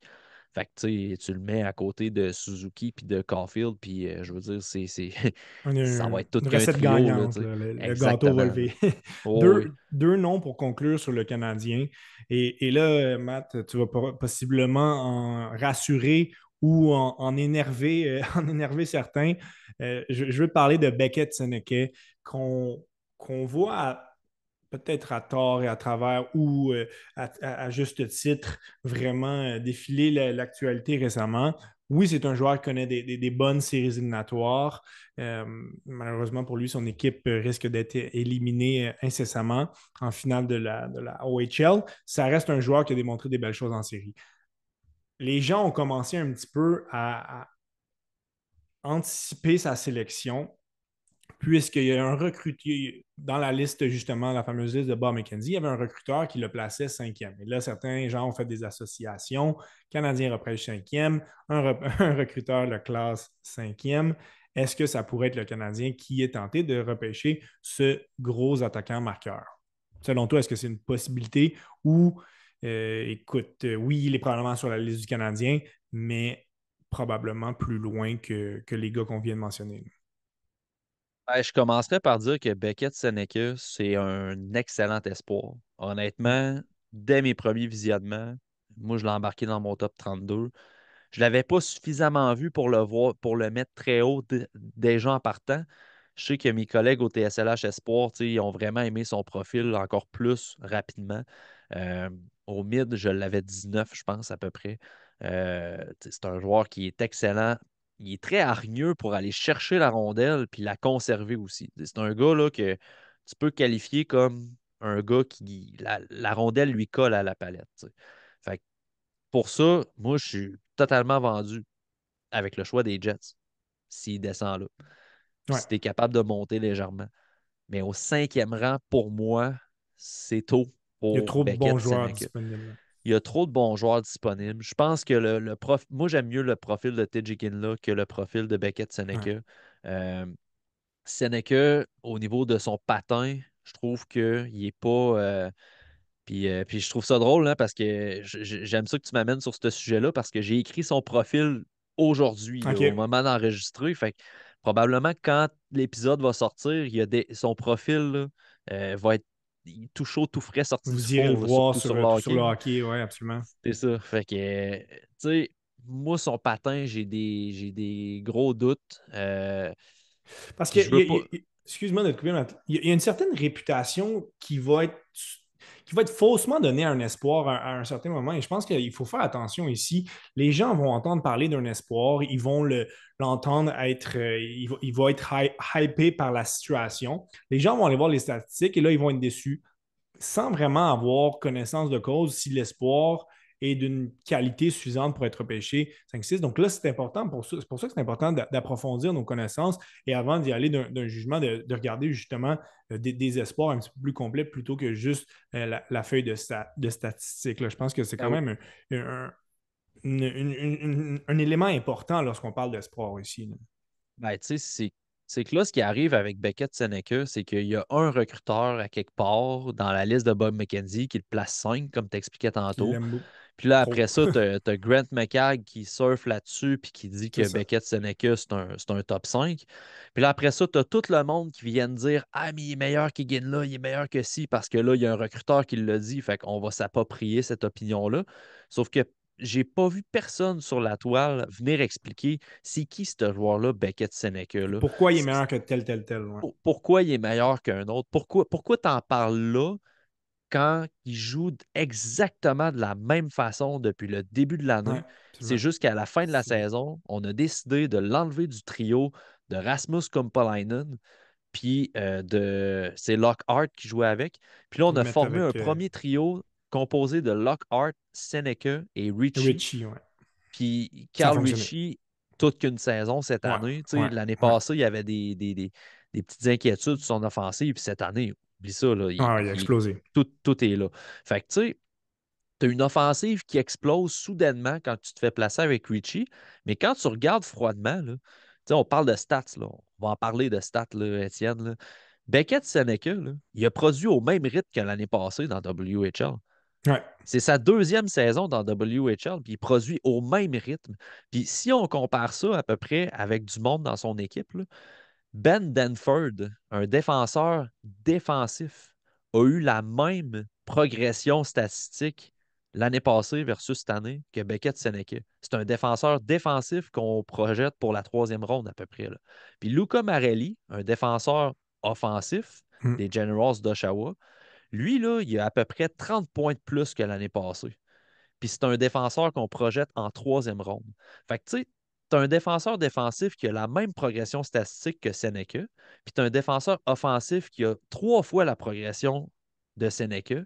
Fait que tu le mets à côté de Suzuki puis de Caulfield, puis je veux dire, ça va être tout Une qu'un recette trio, là, gagnante, tu sais. là. Le gâteau va Exactement, là. lever. Oh oui. Deux noms pour conclure sur le Canadien. Et là, Matt, tu vas possiblement en rassurer ou en énerver, en énerver certains. Je veux te parler de Beckett Seneke, qu'on voit peut-être à tort et à travers ou à juste titre vraiment défiler l'actualité récemment. Oui, c'est un joueur qui connaît des bonnes séries éliminatoires. Euh, Malheureusement pour lui, son équipe risque d'être éliminée incessamment en finale de la OHL. Ça reste un joueur qui a démontré des belles choses en série. Les gens ont commencé un petit peu à anticiper sa sélection puisqu'il y a un recruteur dans la liste, justement, la fameuse liste de Bob McKenzie, il y avait un recruteur qui le plaçait cinquième. Et là, certains gens ont fait des associations. Canadien repêche cinquième, un recruteur le classe cinquième. Est-ce que ça pourrait être le Canadien qui est tenté de repêcher ce gros attaquant marqueur? Selon toi, est-ce que c'est une possibilité ou, écoute, oui, il est probablement sur la liste du Canadien, mais probablement plus loin que les gars qu'on vient de mentionner? Ben, je commencerai par dire que Beckett Seneca, c'est un excellent espoir. Mm. Honnêtement, dès mes premiers visionnements, moi, je l'ai embarqué dans mon top 32. Je ne l'avais pas suffisamment vu pour le voir, pour le mettre très haut déjà en partant. Je sais que mes collègues au TSLH Espoir, tu sais, ils ont vraiment aimé son profil encore plus rapidement. Euh, Au mid, je l'avais 19, je pense, à peu près. C'est un joueur qui est excellent. Il est très hargneux pour aller chercher la rondelle puis la conserver aussi. C'est un gars là, que tu peux qualifier comme un gars qui la rondelle lui colle à la palette, tu sais. Fait que pour ça, moi, je suis totalement vendu avec le choix des Jets s'il descend là. Puis Ouais. si tu es capable de monter légèrement. Mais au cinquième rang, pour moi, c'est tôt Il y a pour trop de bons Beckett joueurs Seneca. disponibles. Il y a trop de bons joueurs disponibles. Je pense que moi, j'aime mieux le profil de TJ Kinla que le profil de Beckett Ouais. Seneca. Euh, Seneca, au niveau de son patin, je trouve qu'il n'est pas. Puis je trouve ça drôle hein, parce que j'aime ça que tu m'amènes sur ce sujet-là parce que j'ai écrit son profil aujourd'hui, là, OK. au moment d'enregistrer. Fait que probablement que quand l'épisode va sortir, son profil là, va être tout chaud, tout frais sorti du Vous irez le four, là, voir surtout sur, sur le sur le hockey. hockey, oui, absolument. C'est ça. Fait que, tu sais, moi, son patin, j'ai des gros doutes. Parce Puis qu'il je veux y, pas. excuse-moi de te couper, il y a une certaine réputation qui va être faussement donnée à un espoir à un certain moment. Et je pense qu'il faut faire attention ici. Les gens vont entendre parler d'un espoir, ils vont l'entendre être, il va être hypé par la situation. Les gens vont aller voir les statistiques et là, ils vont être déçus sans vraiment avoir connaissance de cause si l'espoir est d'une qualité suffisante pour être repêché 5-6. Donc là, c'est important c'est pour ça que c'est important d'approfondir nos connaissances et avant d'y aller d'un jugement, de regarder justement des espoirs un petit peu plus complets plutôt que juste la feuille de statistiques. Là. Je pense que c'est quand Ben, même un élément important lorsqu'on parle d'espoir ici. Là. ben, tu sais, c'est que là, ce qui arrive avec Beckett Seneca, c'est qu'il y a un recruteur à quelque part dans la liste de Bob McKenzie qui le place 5, comme tu expliquais Qui tantôt. l'aime Puis là, après trop. ça, tu as Grant McCagg qui surfe là-dessus puis qui dit C'est que ça. Beckett Seneca, c'est un top 5. Puis là, après ça, tu as tout le monde qui vient de dire ah, mais il est meilleur qu'Higgin là, il est meilleur que si, parce que là, il y a un recruteur qui l'a dit, fait qu'on va s'approprier cette opinion-là. Sauf que j'ai pas vu personne sur la toile venir expliquer c'est qui ce joueur-là, Beckett Seneca. Là. Pourquoi il est meilleur que tel. Ouais. Pourquoi il est meilleur qu'un autre? Pourquoi tu en parles là quand il joue exactement de la même façon depuis le début de Ouais, l'année? C'est absolument. juste qu'à la fin de la saison, on a décidé de l'enlever du trio de Rasmus Kumpalainen, puis c'est Lockhart qui jouait avec. Puis là, Puis on le a mettre formé un avec premier trio composé de Lockhart, Seneca et Richie. Richie, ouais. Puis Ça a Carl fonctionné. Ritchie, toute qu'une saison cette Ouais, année. Tu sais, ouais, l'année ouais. passée, il y avait des petites inquiétudes sur son offensive. Puis cette année, oublie ça, là, Ouais, ouais, il a explosé. tout est là. Fait que tu sais, tu as une offensive qui explose soudainement quand tu te fais placer avec Ritchie. Mais quand tu regardes froidement, là, tu sais, on parle de stats, là, on va en parler de stats, là, Étienne. Là. Beckett Seneca, là, il a produit au même rythme que l'année passée dans WHL. Ouais, C'est sa deuxième saison dans WHL, puis il produit au même rythme. Puis si on compare ça à peu près avec du monde dans son équipe, là, Ben Denford, un défenseur défensif, a eu la même progression statistique l'année passée versus cette année que Beckett Seneca. C'est un défenseur défensif qu'on projette pour la troisième ronde à peu près. Là. Puis Luca Marelli, un défenseur offensif mm. des Generals d'Oshawa, lui, là, il a à peu près 30 points de plus que l'année passée. Puis c'est un défenseur qu'on projette en troisième ronde. Fait que tu sais, tu as un défenseur défensif qui a la même progression statistique que Seneca, puis tu as un défenseur offensif qui a 3 fois la progression de Seneca.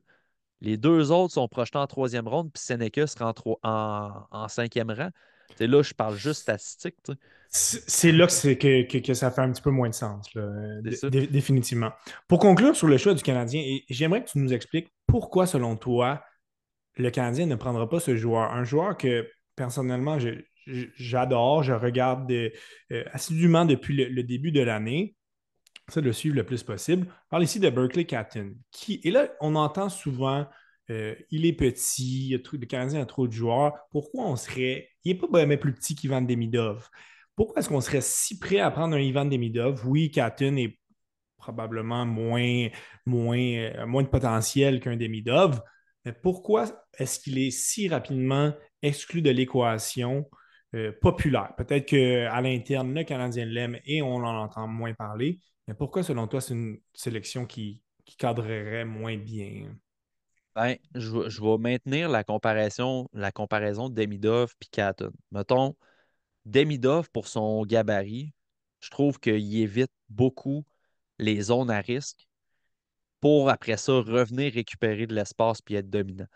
Les deux autres sont projetés en troisième ronde, puis Seneca sera en cinquième rang. Tu sais, là, je parle juste statistique. Tu sais. C'est là que ça fait un petit peu moins de sens, là, C'est ça. définitivement. Pour conclure sur le choix du Canadien, et j'aimerais que tu nous expliques pourquoi, selon toi, le Canadien ne prendra pas ce joueur. Un joueur que, personnellement, j'adore, je regarde assidûment depuis le début de l'année. Ça, de le suivre le plus possible. On parle ici de Berkeley Catton. Et là, on entend souvent, il est petit, le Canadien a trop de joueurs. Pourquoi on serait, il n'est pas mais plus petit qu'Ivan Demidov. Pourquoi est-ce qu'on serait si prêt à prendre un Ivan Demidov? Oui, Catton est probablement moins de potentiel qu'un Demidov, mais pourquoi est-ce qu'il est si rapidement exclu de l'équation populaire? Peut-être qu'à l'interne, le Canadien l'aime et on en entend moins parler, mais pourquoi, selon toi, c'est une sélection qui cadrerait moins bien? Ben, je vais maintenir la comparaison de Demidov et Catton. Mettons, Demidov, pour son gabarit, je trouve qu'il évite beaucoup les zones à risque pour, après ça, revenir récupérer de l'espace puis être dominant.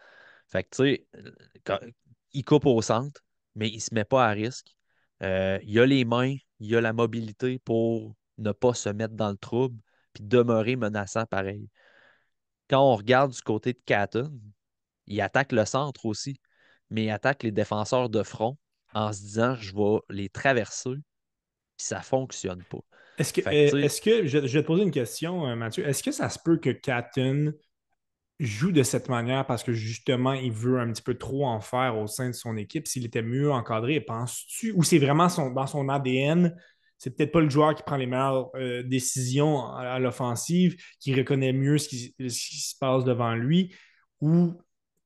Fait que, tu sais, il coupe au centre, mais il ne se met pas à risque. Il a les mains, il a la mobilité pour ne pas se mettre dans le trouble puis demeurer menaçant pareil. Quand on regarde du côté de Catton, il attaque le centre aussi, mais il attaque les défenseurs de front en se disant je vais les traverser, puis ça fonctionne pas. Fait que, tu sais, Je vais te poser une question, Mathieu. Est-ce que ça se peut que Catton joue de cette manière parce que justement, il veut un petit peu trop en faire au sein de son équipe? S'il était mieux encadré, penses-tu? Ou c'est vraiment dans son ADN? C'est peut-être pas le joueur qui prend les meilleures décisions à l'offensive, qui reconnaît mieux ce qui se passe devant lui, ou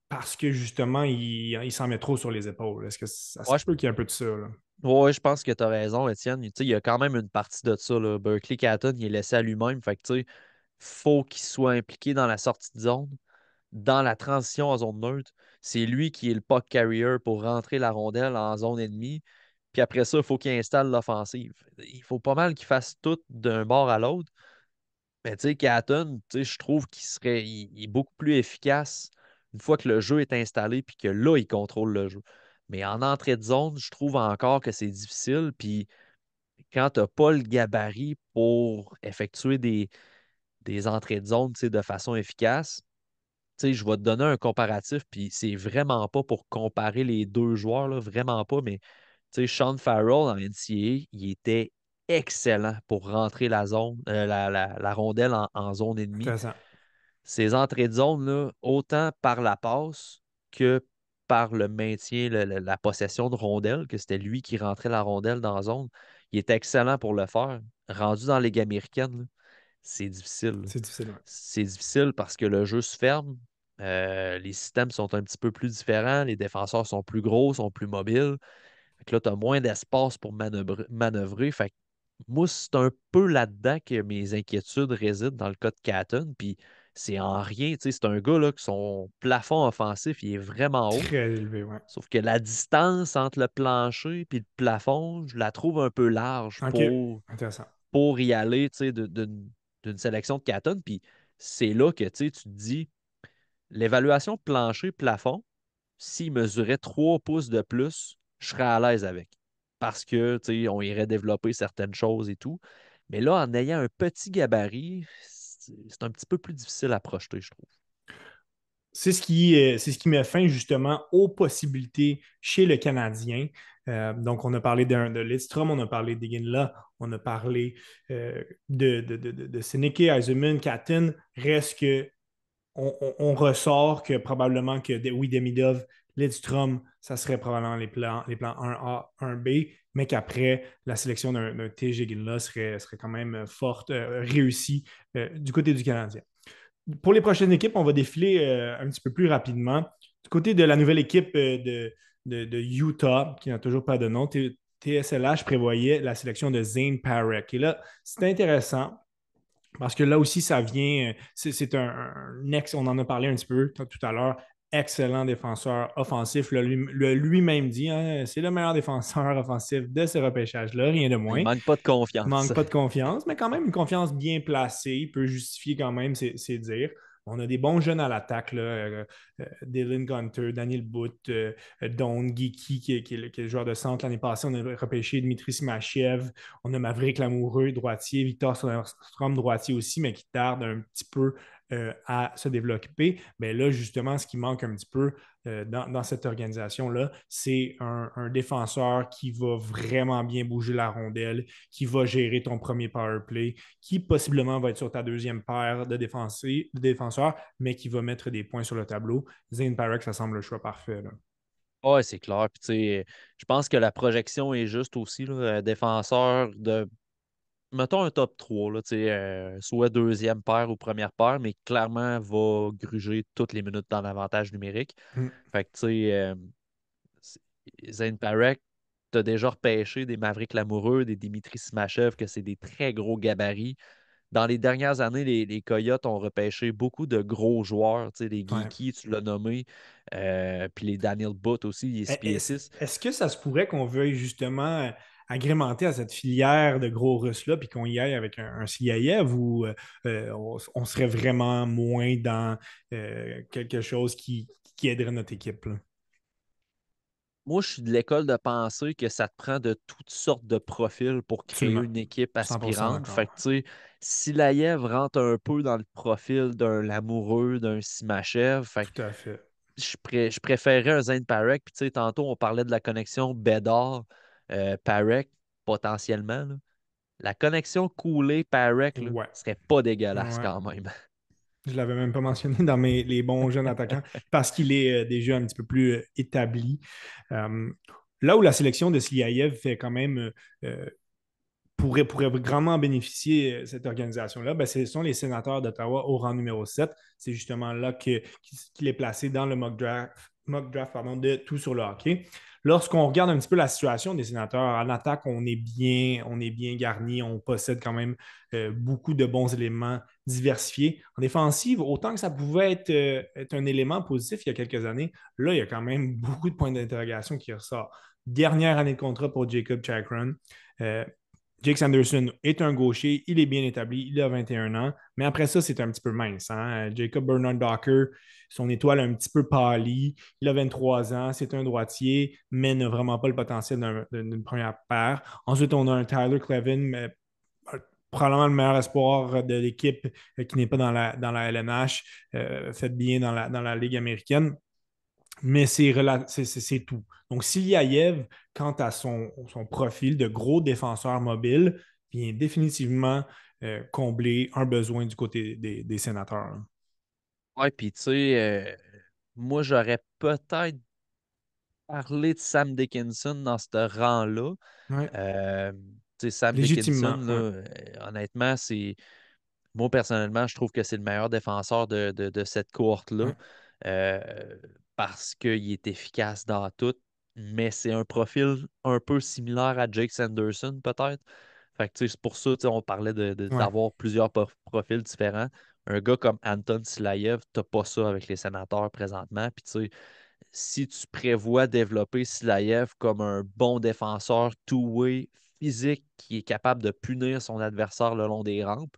parce que justement, il s'en met trop sur les épaules. Est-ce que ça se ouais, peut qu'il y ait un peu de ça, là? Ouais, je pense que tu as raison, Étienne. Tu sais, il y a quand même une partie de ça, là. Berkeley Catton, il est laissé à lui-même. Fait que, tu sais, faut qu'il soit impliqué dans la sortie de zone, dans la transition en zone neutre. C'est lui qui est le puck carrier pour rentrer la rondelle en zone ennemie. Puis après ça, il faut qu'il installe l'offensive. Il faut pas mal qu'il fasse tout d'un bord à l'autre. Mais tu sais, Catton, tu sais, je trouve il est beaucoup plus efficace une fois que le jeu est installé puis que là, il contrôle le jeu. Mais en entrée de zone, je trouve encore que c'est difficile. Puis quand tu n'as pas le gabarit pour effectuer des entrées de zone, tu sais, de façon efficace, tu sais, je vais te donner un comparatif, puis c'est vraiment pas pour comparer les deux joueurs, là, vraiment pas, mais tu sais, Sean Farrell en NCAA, il était excellent pour rentrer la zone, la rondelle en zone ennemie. Intéressant. Ces entrées de zone, là, autant par la passe que par le maintien, la possession de rondelle, que c'était lui qui rentrait la rondelle dans la zone, il était excellent pour le faire. Rendu dans la Ligue américaine, là, c'est difficile, là. C'est difficile, ouais. C'est difficile parce que le jeu se ferme, les systèmes sont un petit peu plus différents, les défenseurs sont plus gros, sont plus mobiles. Fait que là, tu as moins d'espace pour manœuvrer. Fait que moi, c'est un peu là-dedans que mes inquiétudes résident dans le cas de Catton. Puis c'est en rien, tu sais, c'est un gars là, que son plafond offensif il est vraiment haut. Très élevé, ouais. Sauf que la distance entre le plancher et le plafond, je la trouve un peu large OK. Intéressant. pour y aller, tu sais, d'une sélection de Catton. Puis c'est là que tu sais, tu te dis, l'évaluation plancher-plafond, s'il mesurait 3 pouces de plus, je serais à l'aise avec. Parce que, tu sais, on irait développer certaines choses et tout. Mais là, en ayant un petit gabarit, c'est un petit peu plus difficile à projeter, je trouve. C'est ce qui met fin justement aux possibilités chez le Canadien. Donc, on a parlé de Lidstrom, on a parlé d'Iginla, on a parlé de Seneke, Eisenman, Katin. Reste que on ressort que probablement que oui, Demidov, Lidstrom, ça serait probablement les plans 1A, 1B, mais qu'après, la sélection d'un TJ Ginla serait quand même forte, réussie du côté du Canadien. Pour les prochaines équipes, on va défiler un petit peu plus rapidement. Du côté de la nouvelle équipe de Utah, qui n'a toujours pas de nom, TSLH prévoyait la sélection de Zane Parek. Et là, c'est intéressant parce que là aussi, ça vient, c'est un ex, on en a parlé un petit peu tout à l'heure, excellent défenseur offensif. Lui-même dit, hein, c'est le meilleur défenseur offensif de ce repêchage-là, rien de Il moins. manque pas de confiance. Manque pas de confiance, mais quand même une confiance bien placée. Il peut justifier quand même ses dires. On a des bons jeunes à l'attaque, là, Dylan Gunter, Daniel Booth, Don Geeky, qui est le joueur de centre l'année passée. On a repêché Dmitry Simachev. On a Maverick Lamoureux, droitier. Victor Strom, droitier aussi, mais qui tarde un petit peu à se développer. Mais là, justement, ce qui manque un petit peu dans cette organisation-là, c'est un défenseur qui va vraiment bien bouger la rondelle, qui va gérer ton premier power play, qui possiblement va être sur ta deuxième paire de défenseurs, mais qui va mettre des points sur le tableau. Zane Parek, ça semble le choix parfait, là. Ouais, c'est clair. Puis, tu sais, je pense que la projection est juste aussi, là, défenseur de, mettons un top 3 là, tu sais, soit deuxième paire ou première paire, mais clairement va gruger toutes les minutes dans l'avantage numérique. Mm. Fait que, tu sais, c'est- Zane Parek, tu as déjà repêché des Maverick Lamoureux, des Dimitri Simachev, que c'est des très gros gabarits. Dans les dernières années, les Coyotes ont repêché beaucoup de gros joueurs, tu sais, les Ouais. Geeky, tu l'as nommé, puis les Daniel Butt aussi, les 6 pieds Est-ce 6. est-ce que ça se pourrait qu'on veuille justement agrémenter à cette filière de gros Russes-là, puis qu'on y aille avec un Sliaev ou on serait vraiment moins dans quelque chose qui aiderait notre équipe, là? Moi, je suis de l'école de penser que ça te prend de toutes sortes de profils pour créer Absolument. une équipe 100% aspirante. Fait d'accord. que, tu sais, si Laïev rentre un peu dans le profil d'un Lamoureux, d'un Simachev, fait que Tout à fait. je préférerais un Zane Parek. Puis, tu sais, tantôt, on parlait de la connexion Bédard-Parek, potentiellement, là. La connexion Cooley-Parek, là, Ouais. serait pas dégueulasse Ouais. quand même. Je ne l'avais même pas mentionné dans les bons jeunes attaquants parce qu'il est déjà un petit peu plus établi. Euh, Là où la sélection de Sliaev fait quand même pourrait grandement bénéficier cette organisation-là, ben, ce sont les sénateurs d'Ottawa au rang numéro 7. C'est justement là qu'il est placé dans le mock draft pardon, de Tout sur le hockey. lorsqu'on regarde un petit peu la situation des sénateurs, en attaque, on est bien garni, on possède quand même beaucoup de bons éléments diversifiés. En défensive, autant que ça pouvait être un élément positif il y a quelques années, là, il y a quand même beaucoup de points d'interrogation qui ressortent. Dernière année de contrat pour Jacob Chakron. Euh, Jake Sanderson est un gaucher, il est bien établi, il a 21 ans, mais après ça, c'est un petit peu mince. Hein? Jacob Bernard Docker, son étoile un petit peu pâlie, il a 23 ans, c'est un droitier, mais n'a vraiment pas le potentiel d'une première paire. Ensuite, on a un Tyler Clevin, mais probablement le meilleur espoir de l'équipe qui n'est pas dans la LNH, fait bien dans la Ligue américaine. Mais c'est tout. Donc, Siliaev, quant à son profil de gros défenseur mobile, vient définitivement combler un besoin du côté des sénateurs. Ouais, puis tu sais, moi, j'aurais peut-être parlé de Sam Dickinson dans ce rang-là. Ouais, Euh, tu sais, Sam Dickinson, légitimement. là, Ouais, honnêtement, c'est. Moi, personnellement, je trouve que c'est le meilleur défenseur de cette cohorte-là ouais, euh, parce qu'il est efficace dans tout, mais c'est un profil un peu similaire à Jake Sanderson, peut-être. Fait que, tu sais, c'est pour ça, tu sais, on parlait ouais. d'avoir plusieurs profils différents. Un gars comme Anton Silaev, t'as pas ça avec les sénateurs présentement. Puis, tu sais, si tu prévois développer Silaev comme un bon défenseur two-way physique qui est capable de punir son adversaire le long des rampes,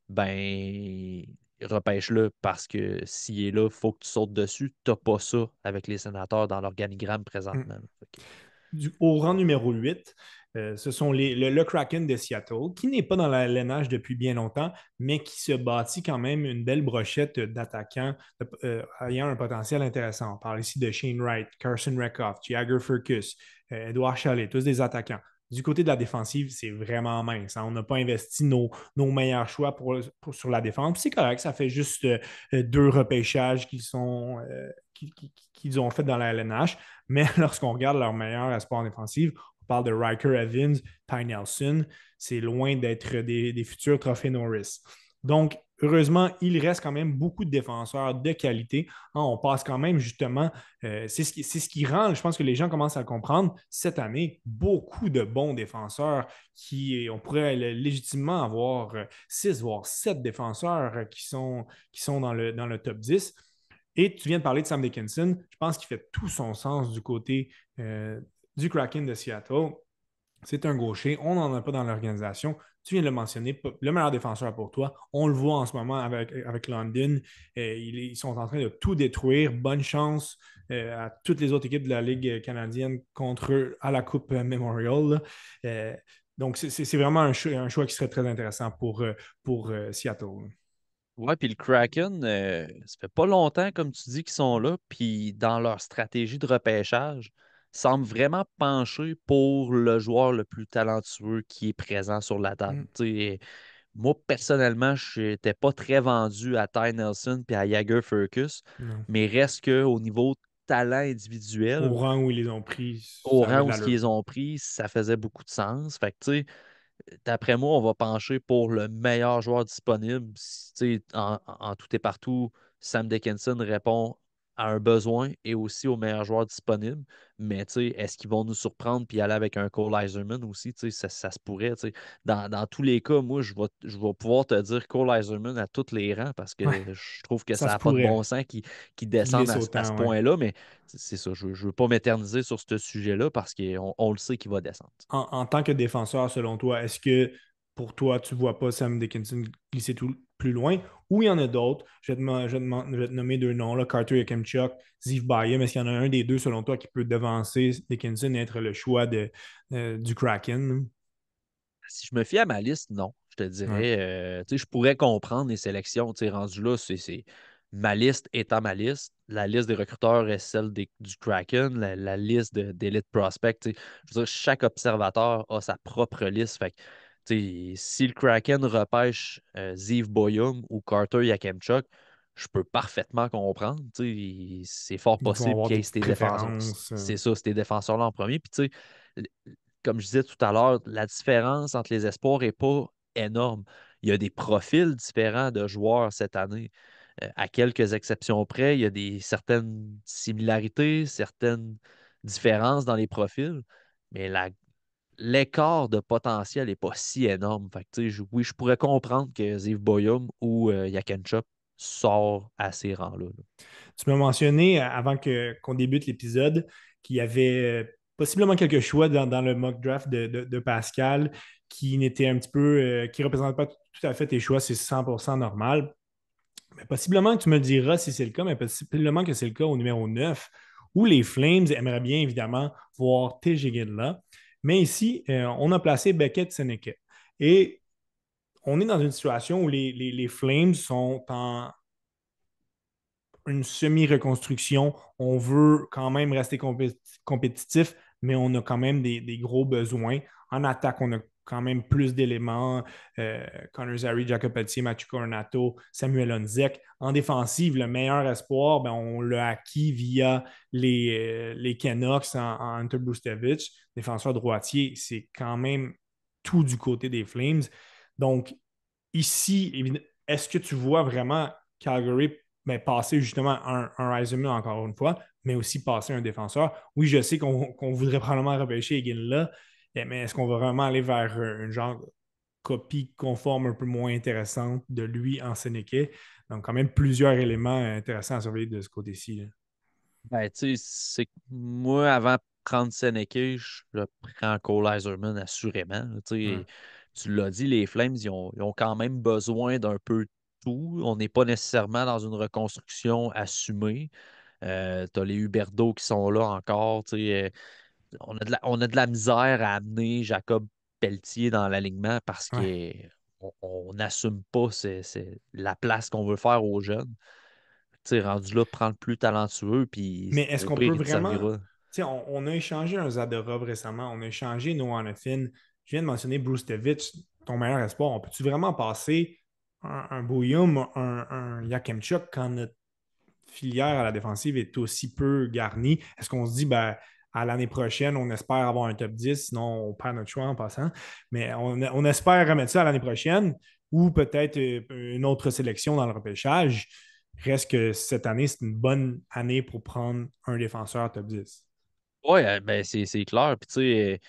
ben repêche-le parce que s'il est là, il faut que tu sautes dessus. Tu n'as pas ça avec les sénateurs dans l'organigramme Mm. présentement. Fait que, Au rang numéro 8, ce sont le Kraken de Seattle, qui n'est pas dans la LNH depuis bien longtemps, mais qui se bâtit quand même une belle brochette d'attaquants ayant un potentiel intéressant. On parle ici de Shane Wright, Carson Rekoff, Jagger Furcus, Edouard Chalet, tous des attaquants. Du côté de la défensive, c'est vraiment mince. Hein. On n'a pas investi nos meilleurs choix sur la défense. C'est correct, ça fait juste deux repêchages qu'ils ont fait dans la LNH. Mais lorsqu'on regarde leur meilleur espoir en défensive, on parle de Riker Evans, Ty Nelson. C'est loin d'être des futurs trophées Norris. Donc, heureusement, il reste quand même beaucoup de défenseurs de qualité. Hein, on passe quand même justement, c'est ce qui rend, je pense que les gens commencent à le comprendre, cette année, beaucoup de bons défenseurs on pourrait légitimement avoir 6 voire 7 défenseurs qui sont dans le top 10. Et tu viens de parler de Sam Dickinson. Je pense qu'il fait tout son sens du côté du Kraken de Seattle. C'est un gaucher. On n'en a pas dans l'organisation. Tu viens de le mentionner, le meilleur défenseur pour toi. On le voit en ce moment avec London. Ils sont en train de tout détruire. Bonne chance à toutes les autres équipes de la Ligue canadienne contre eux à la Coupe Memorial. Donc, c'est vraiment un choix qui serait très intéressant pour Seattle. ouais, puis le Kraken, ça fait pas longtemps, comme tu dis, qu'ils sont là, puis dans leur stratégie de repêchage, semblent vraiment pencher pour le joueur le plus talentueux qui est présent sur la table. Mm, Tu sais, moi, personnellement, je n'étais pas très vendu à Ty Nelson et à Jagger Furcus, non. mais reste qu'au niveau talent individuel, Au rang où ils les ont pris, au ça avait rang de où ce l'allure. qu'ils ont pris, ça faisait beaucoup de sens. Fait que, tu sais, d'après moi, on va pencher pour le meilleur joueur disponible. Tu sais, en tout et partout, Sam Dickinson répond à un besoin et aussi au meilleur joueur disponible. Mais tu sais, est-ce qu'ils vont nous surprendre puis aller avec un Cole Iserman aussi? Tu sais, ça se pourrait. Tu sais. Dans tous les cas, moi, je vais pouvoir te dire Cole Iserman à tous les rangs parce Ouais, que je trouve que ça ça se n'a pas de bon pourrait sens qui qu'il descendent glisse à ce autant, ouais. point-là. Mais c'est ça, je ne veux pas m'éterniser sur ce sujet-là parce qu'on le sait qu'il va descendre. En tant que défenseur, selon toi, est-ce que pour toi, tu ne vois pas Sam Dickinson glisser plus loin? Ou il y en a d'autres? Je vais te nommer deux noms, là, Carter Yakemchuk, Ziv Bayem. Est-ce qu'il y en a un des deux, selon toi, qui peut devancer Dickinson et être le choix du Kraken? Si je me fie à ma liste, non. Je te Ouais. dirais, tu sais, je pourrais comprendre les sélections. Tu sais, rendu là, ma liste étant ma liste. La liste des recruteurs est celle du Kraken, la liste d'Elite Prospect. Tu sais, je veux dire, chaque observateur a sa propre liste. Fait que, tu sais, si le Kraken repêche Ziv Boyum ou Carter Yakemchuk, je peux parfaitement comprendre. Tu sais, c'est fort Ils vont possible avoir qu'il y des ait petites ces défenseurs. préférences. C'est ça, ces défenseurs-là en premier. Puis, tu sais, comme je disais tout à l'heure, la différence entre les espoirs n'est pas énorme. Il y a des profils différents de joueurs cette année. À quelques exceptions près, il y a certaines similarités, certaines différence dans les profils, mais l'écart de potentiel n'est pas si énorme. Fait que, tu sais, oui, je pourrais comprendre que Ziv Boyum ou Yakenchuk sort à ces rangs-là. Là. Tu m'as mentionné avant qu'on débute l'épisode qu'il y avait possiblement quelques choix dans le mock draft de Pascal qui n'étaient un petit peu, qui ne représentaient pas tout à fait tes choix, c'est 100% normal. Mais possiblement que tu me le diras si c'est le cas, mais possiblement que c'est le cas au numéro 9, où les Flames aimeraient bien évidemment voir TJ là. Mais ici, on a placé Beckett Seneca. Et on est dans une situation où les Flames sont en une semi-reconstruction. On veut quand même rester compétitif, mais on a quand même des gros besoins. En attaque, on a quand même plus d'éléments. Connor Zary, Jacob Pelletier, Mathieu Coronato, Samuel Onzek. En défensive, le meilleur espoir, ben, on l'a acquis via les Canucks en Hunter Bustevich, défenseur droitier. C'est quand même tout du côté des Flames. Donc, ici, est-ce que tu vois vraiment Calgary passer justement un Yzerman encore une fois, mais aussi passer un défenseur? Oui, je sais qu'on voudrait probablement repêcher Egan là, mais est-ce qu'on va vraiment aller vers une genre copie conforme un peu moins intéressante de lui en Sénéquais? Donc, quand même plusieurs éléments intéressants à surveiller de ce côté-ci, là. Ben, tu sais, c'est que moi, avant de prendre Seneca, je prends Cole Iserman assurément. Là, tu Ouais. sais. Tu l'as dit, les Flames, ils ont quand même besoin d'un peu de tout. On n'est pas nécessairement dans une reconstruction assumée. Tu as les Huberdeau qui sont là encore. Tu sais, on a de la misère à amener Jacob Pelletier dans l'alignement parce Ouais. qu'on n'assume pas la place qu'on veut faire aux jeunes. Tu sais, rendu là, prends le plus talentueux, puis Mais est-ce au qu'on pire, peut il te vraiment. servira. Tu sais, on a échangé un Zadorov récemment, on a échangé Noah Hanifin. Je viens de mentionner Bruce Tevich, ton meilleur espoir. On peut-tu vraiment passer un Bouillum, un Yakemchuk quand notre filière à la défensive est aussi peu garnie? Est-ce qu'on se dit, ben, à l'année prochaine, on espère avoir un top 10, sinon on perd notre choix en passant. Mais on espère remettre ça à l'année prochaine ou peut-être une autre sélection dans le repêchage. Reste que cette année, c'est une bonne année pour prendre un défenseur top 10. Oui, ben c'est clair. Puis tu sais,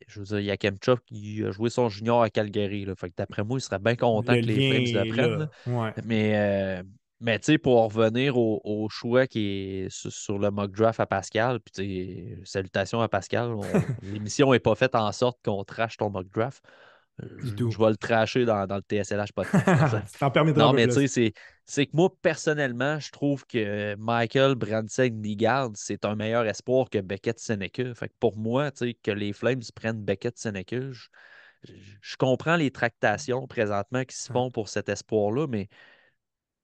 je veux dire, Yakemchuk, il a joué son junior à Calgary. Là, fait que d'après moi, il serait bien content Le que les lien Flames le est prennent. Là. là. Ouais. Mais, euh, mais tu sais, pour en revenir au choix qui est sur le mock draft à Pascal, puis tu sais, salutations à Pascal. L'émission n'est pas faite en sorte qu'on trash ton mock draft. Du Je tout. vais le trasher dans le TSLH podcast. Là. Tu t'en permettras un Non, peu mais tu sais, plus. c'est que moi, personnellement, je trouve que Michael Brandsegg-Nigard, c'est un meilleur espoir que Beckett Seneca. Fait que pour moi, tu sais, que les Flames prennent Beckett Seneca, je comprends les tractations présentement qui se Ouais. font pour cet espoir-là, mais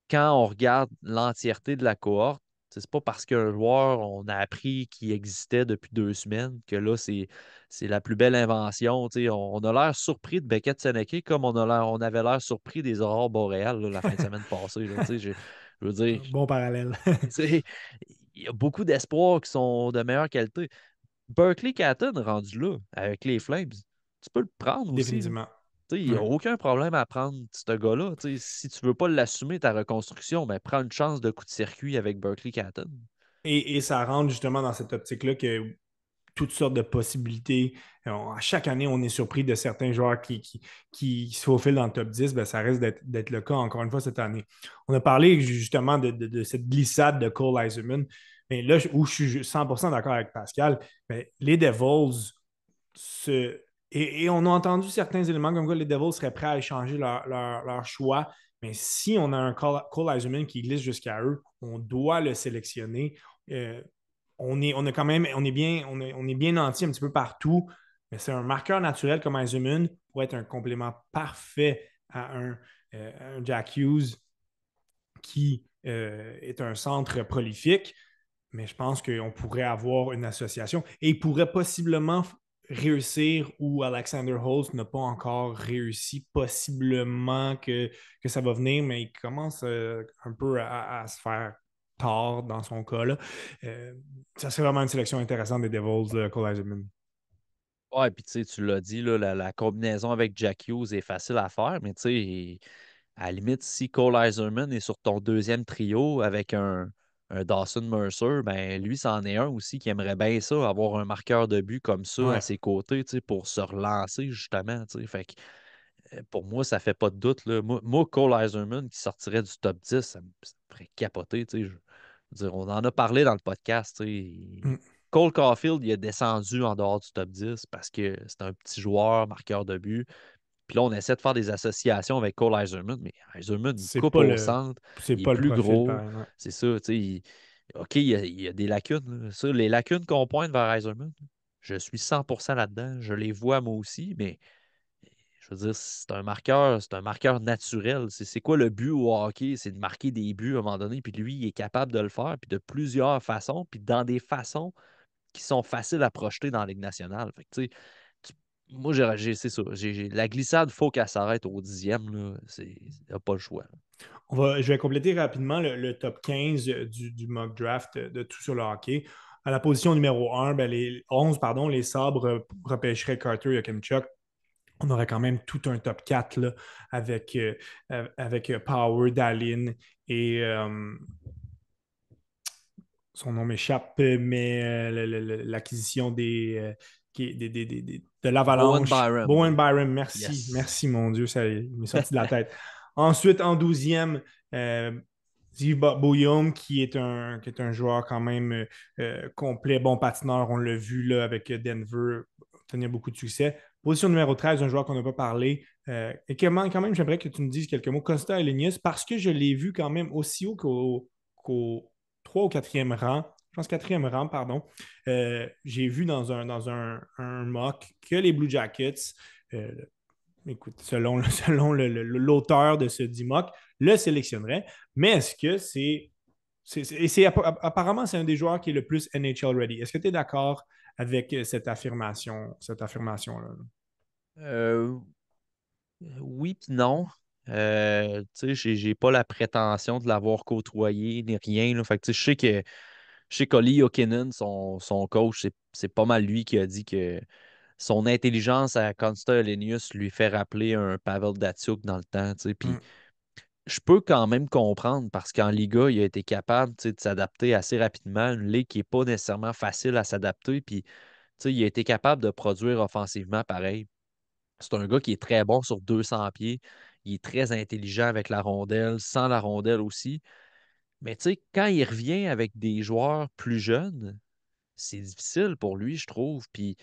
quand on regarde l'entièreté de la cohorte, c'est pas parce qu'un joueur, on a appris qu'il existait depuis 2 semaines que là, c'est la plus belle invention. Tu sais. On a l'air surpris de Beckett Seneke comme on avait l'air surpris des aurores boréales là, la fin de semaine passée. Là. Tu sais, je veux dire, Bon parallèle. tu sais, il y a beaucoup d'espoirs qui sont de meilleure qualité. Berkeley Catton rendu là avec les Flames, tu peux le prendre aussi. Là. Définitivement. Tu sais, il n'y a Ouais. aucun problème à prendre ce gars-là. Tu sais, si tu veux pas l'assumer, ta reconstruction, ben, prends une chance de coup de circuit avec Berkeley Catton. Et ça rentre justement dans cette optique-là que toutes sortes de possibilités. À chaque année, on est surpris de certains joueurs qui se faufilent dans le top 10. Ben, ça risque d'être le cas encore une fois cette année. On a parlé justement de cette glissade de Cole Iserman. Mais là, où je suis 100% d'accord avec Pascal, ben, les Devils se... Et on a entendu certains éléments comme quoi les Devils seraient prêts à échanger leur choix. Mais si on a un Cole Iserman qui glisse jusqu'à eux, on doit le sélectionner. Euh, on est quand même, on est bien nanti un petit peu partout, mais c'est un marqueur naturel comme Iserman pour être un complément parfait à un Jack Hughes qui est un centre prolifique, mais je pense qu'on pourrait avoir une association et il pourrait possiblement réussir où Alexander Holtz n'a pas encore réussi, possiblement que ça va venir, mais il commence un peu à se faire tard dans son cas. Là. Euh, ça serait vraiment une sélection intéressante des Devils, Cole Eiserman. Ouais, puis tu sais, tu l'as dit, là, la combinaison avec Jack Hughes est facile à faire, mais tu sais, à la limite, si Cole Iserman est sur ton deuxième trio avec un un Dawson Mercer, ben lui, c'en est un aussi qui aimerait bien ça, avoir un marqueur de but comme ça à Ouais. ses côtés, tu sais, pour se relancer, justement, tu sais. Fait que pour moi, ça fait pas de doute, là. Moi, Cole Eiserman qui sortirait du top 10, ça me ferait capoter, tu sais. Je veux dire, on en a parlé dans le podcast, tu sais. Mm. Cole Caulfield, il est descendu en dehors du top 10 parce que c'est un petit joueur, marqueur de but. Puis là, on essaie de faire des associations avec Cole Eiserman, mais Eiserman, il C'est coupe pas au le centre, c'est il est pas le plus profil gros. pareil. Ouais. C'est ça, tu sais. OK, il y a des lacunes, là. Ça, les lacunes qu'on pointe vers Eiserman, je suis 100% là-dedans. Je les vois moi aussi, mais je veux dire, c'est un marqueur naturel. C'est quoi le but au hockey? C'est de marquer des buts à un moment donné, puis lui, il est capable de le faire, puis de plusieurs façons, puis dans des façons qui sont faciles à projeter dans la Ligue nationale. Fait que, tu sais, moi, c'est ça. La glissade, il faut qu'elle s'arrête au 10e. Là. Il n'y a pas le choix. Je vais compléter rapidement le top 15 du mock draft de tout sur le hockey. À la position numéro 1, ben, les 11, pardon, les Sabres repêcheraient Carter Yakemchuk. On aurait quand même tout un top 4 là, avec Power, Dallin et son nom m'échappe, mais l'acquisition de Bowen l'Avalanche. Bowen Byram. Byram, merci. Yes. Merci, mon Dieu, ça m'est sorti de la tête. Ensuite, en 12e, Ziv Boyum, qui est un joueur quand même complet, bon patineur. On l'a vu là, avec Denver, obtenir beaucoup de succès. Position numéro 13, un joueur qu'on n'a pas parlé. Et quand même, j'aimerais que tu me dises quelques mots. Costa Elenius, parce que je l'ai vu quand même aussi haut qu'au 3 ou 4e rang. Je pense 4e rang, pardon. J'ai vu dans un mock que les Blue Jackets, euh, écoute, selon l'auteur de ce dit mock, le sélectionnerait. Mais est-ce que apparemment, c'est un des joueurs qui est le plus NHL ready. Est-ce que tu es d'accord avec cette affirmation-là? Euh, oui puis non. Tu sais, j'ai pas la prétention de l'avoir côtoyé ni rien. Là. Fait que, tu sais, je sais qu'Oli Jokinen, son coach, c'est pas mal lui qui a dit que son intelligence à Konsta Helenius lui fait rappeler un Pavel Datsyuk dans le temps. Tu sais. Puis Mm. je peux quand même comprendre parce qu'en Liga, il a été capable, tu sais, de s'adapter assez rapidement. Une ligue qui n'est pas nécessairement facile à s'adapter. Puis, tu sais, il a été capable de produire offensivement pareil. C'est un gars qui est très bon sur 200 pieds. Il est très intelligent avec la rondelle, sans la rondelle aussi. Mais tu sais, quand il revient avec des joueurs plus jeunes, c'est difficile pour lui, je trouve. Puis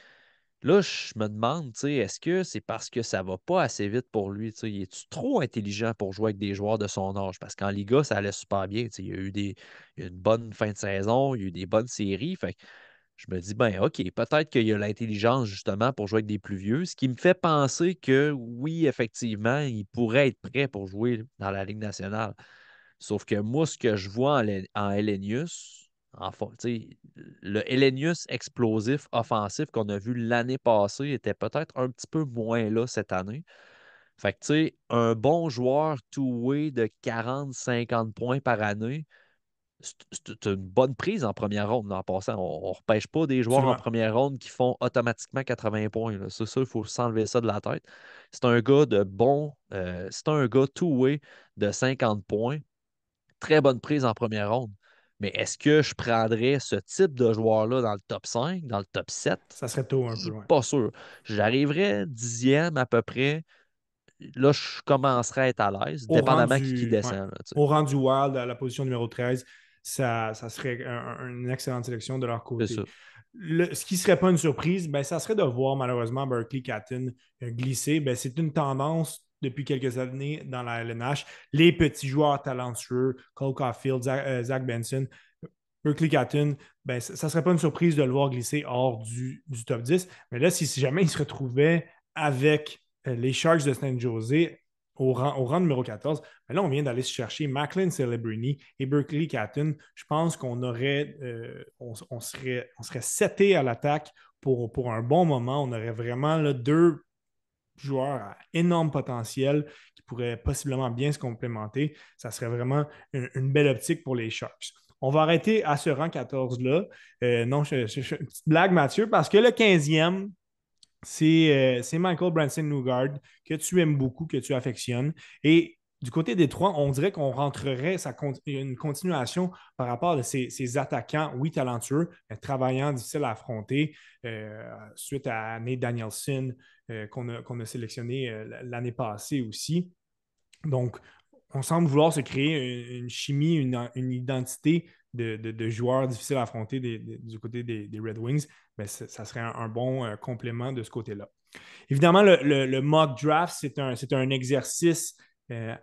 là, je me demande, tu sais, est-ce que c'est parce que ça va pas assez vite pour lui? Tu sais, est-tu trop intelligent pour jouer avec des joueurs de son âge? Parce qu'en Liga, ça allait super bien. Tu sais, il y a eu une bonne fin de saison, il y a eu des bonnes séries. Fait que je me dis, ben, OK, peut-être qu'il y a l'intelligence justement pour jouer avec des plus vieux, ce qui me fait penser que oui, effectivement, il pourrait être prêt pour jouer dans la Ligue nationale. Sauf que moi, ce que je vois en Hellenius, tu sais, le Hellenius explosif offensif qu'on a vu l'année passée était peut-être un petit peu moins là cette année. Fait que, tu sais, un bon joueur two-way de 40-50 points par année, c'est une bonne prise en première ronde. En passant, on ne repêche pas des joueurs en Absolument. première ronde qui font automatiquement 80 points. Là. C'est ça, il faut s'enlever ça de la tête. C'est un gars de bon, c'est un gars two-way de 50 points. Très bonne prise en première ronde. Mais est-ce que je prendrais ce type de joueur-là dans le top 5, dans le top 7? Ça serait tôt un peu, ouais. Pas sûr. J'arriverais 10e à peu près. Là, je commencerai à être à l'aise, Au dépendamment qui rendu, ouais, descend. Là, tu sais. au rendu wild, à la position numéro 13, ça serait une excellente sélection de leur C'est côté. ça. Ce qui ne serait pas une surprise, ben, ça serait de voir malheureusement Berkeley Catton glisser. Ben, c'est une tendance depuis quelques années dans la LNH. Les petits joueurs talentueux, Cole Caulfield, Zach Benson, Berkeley Catton, ben, ça ne serait pas une surprise de le voir glisser hors du top 10. Mais là, si jamais il se retrouvait avec les Sharks de San Jose au rang numéro 14, ben là, on vient d'aller se chercher Macklin Celebrini et Berkeley Catton. Je pense qu'on aurait, on serait seté à l'attaque pour un bon moment. On aurait vraiment là, deux joueurs à énorme potentiel qui pourraient possiblement bien se complémenter. Ça serait vraiment une belle optique pour les Sharks. On va arrêter à ce rang 14-là. Non, une petite blague, Mathieu, parce que le 15e, c'est Michael Branson Newgard que tu aimes beaucoup, que tu affectionnes. Et du côté des Trois, on dirait qu'on rentrerait une continuation par rapport à ces attaquants, oui, talentueux, mais travaillants, difficiles à affronter, suite à Nate Danielson qu'on a sélectionné l'année passée aussi. Donc, on semble vouloir se créer une chimie, une identité de joueurs difficiles à affronter du côté des Red Wings. Mais ça serait un bon complément de ce côté-là. Évidemment, le mock draft, c'est un exercice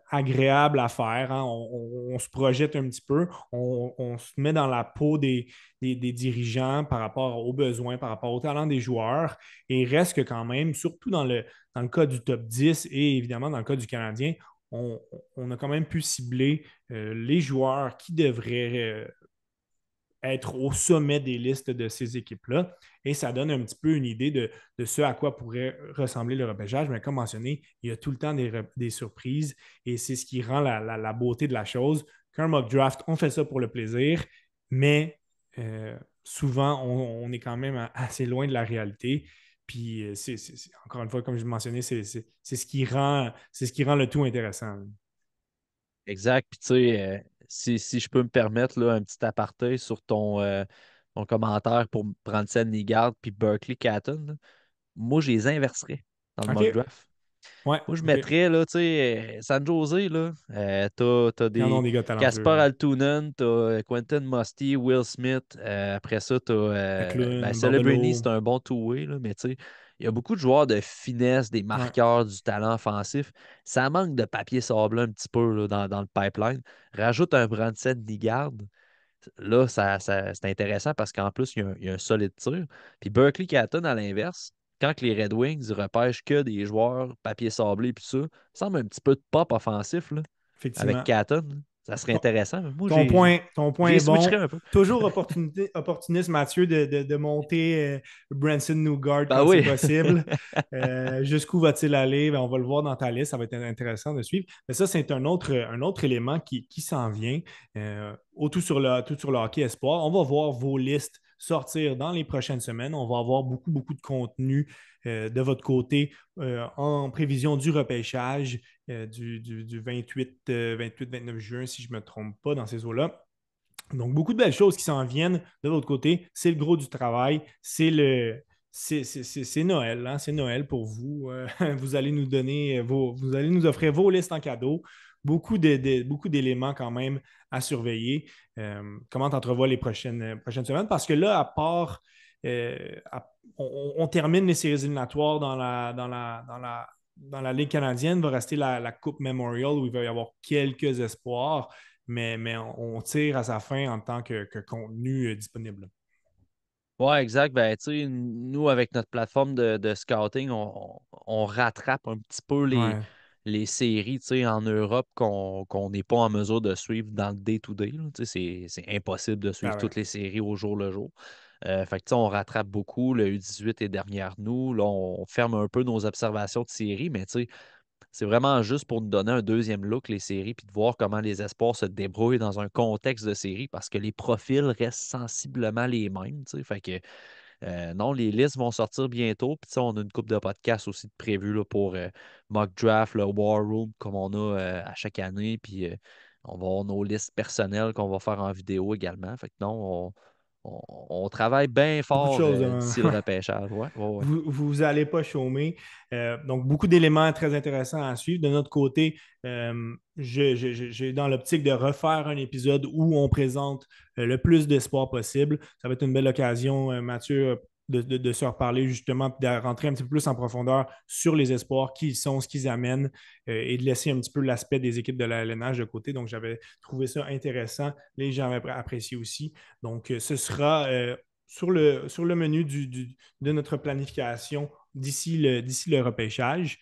agréable à faire, hein. On se projette un petit peu, on se met dans la peau des dirigeants par rapport aux besoins, par rapport au talent des joueurs. Et il reste que quand même, surtout dans le cas du top 10 et évidemment dans le cas du Canadien, on, on a quand même pu cibler les joueurs qui devraient être au sommet des listes de ces équipes-là. Et ça donne un petit peu une idée de ce à quoi pourrait ressembler le repêchage. Mais comme mentionné, il y a tout le temps des surprises et c'est ce qui rend la beauté de la chose. Qu'un mock draft, on fait ça pour le plaisir, mais souvent, on est quand même assez loin de la réalité. Puis, encore une fois, comme je mentionnais, c'est ce qui rend le tout intéressant. Exact. Puis tu sais, si je peux me permettre là, un petit aparté sur ton commentaire pour Brandsen Nigard puis Berkeley Catton, là, moi, je les inverserais dans le OK. mock draft. Ouais, Moi, je OK. mettrais, là, tu sais, San Jose, là, t'as Il y en a des des gars Casper talentueux. Altunen, t'as Quentin Musty, Will Smith. Après ça, t'as ben, McLean, Celebrini, Barbelo. c'est un bon two-way, là, mais tu sais, il y a beaucoup de joueurs de finesse, des Ouais, marqueurs, du talent offensif. Ça manque de papier sablé un petit peu là, dans le pipeline. Rajoute un Brandsen Nigard. Là, c'est intéressant parce qu'en plus, il y a un solide tir. Puis Berkeley Catton, à l'inverse, quand que les Red Wings repêchent que des joueurs papier sablé et tout ça, il semble un petit peu de pop offensif là, avec effectivement. Catton. Là. Ça serait Ton, intéressant. Moi, ton point est switcherais bon. un peu. Toujours opportuniste, Mathieu, de monter Branson Newgard Ben quand c'est oui, possible. Jusqu'où va-t-il aller? Ben, on va le voir dans ta liste. Ça va être intéressant de suivre. Mais ça, c'est un autre élément qui s'en vient. Tout sur le hockey espoir. On va voir vos listes sortir dans les prochaines semaines. On va avoir beaucoup, beaucoup de contenu de votre côté en prévision du repêchage du 28-29 juin, si je ne me trompe pas, dans ces eaux-là. Donc, beaucoup de belles choses qui s'en viennent de l'autre côté. C'est le gros du travail. C'est Noël, hein? C'est Noël pour vous. Vous allez nous donner vous allez nous offrir vos listes en cadeau. Beaucoup d'éléments quand même à surveiller. Comment tu entrevois les prochaines semaines? Parce que là, à part, euh, on termine les séries éliminatoires dans la Ligue canadienne. Il va rester la Coupe Memorial où il va y avoir quelques espoirs mais on tire à sa fin en tant que contenu disponible. ouais, exact. Ben, tu sais, nous, avec notre plateforme de scouting, on rattrape un petit peu les, Ouais, les séries, tu sais, en Europe qu'on n'est pas en mesure de suivre dans le day-to-day, là. Tu sais, c'est impossible de ah suivre ouais. toutes les séries au jour le jour. Fait que, tu sais, on rattrape beaucoup. Le U18 est derrière nous. Là, on ferme un peu nos observations de séries, mais tu sais, c'est vraiment juste pour nous donner un deuxième look, les séries, puis de voir comment les espoirs se débrouillent dans un contexte de série, parce que les profils restent sensiblement les mêmes, tu sais. Fait que non, les listes vont sortir bientôt. Puis, tu sais, on a une coupe de podcasts aussi de prévus là, pour Mock Draft, le War Room, comme on a à chaque année. Puis, on va avoir nos listes personnelles qu'on va faire en vidéo également. Fait que non, on travaille bien Beaucoup de fort choses. d'ici le repêchage. Ouais, ouais, ouais. Vous n'allez pas chômer. Donc, beaucoup d'éléments très intéressants à suivre. De notre côté, j'ai dans l'optique de refaire un épisode où on présente le plus d'espoir possible. Ça va être une belle occasion, Mathieu, de se reparler justement, puis de rentrer un petit peu plus en profondeur sur les espoirs, qui ils sont, ce qu'ils amènent, et de laisser un petit peu l'aspect des équipes de la LNH de côté. Donc, j'avais trouvé ça intéressant. Les gens avaient apprécié aussi. Donc, ce sera sur le menu de notre planification d'ici le repêchage.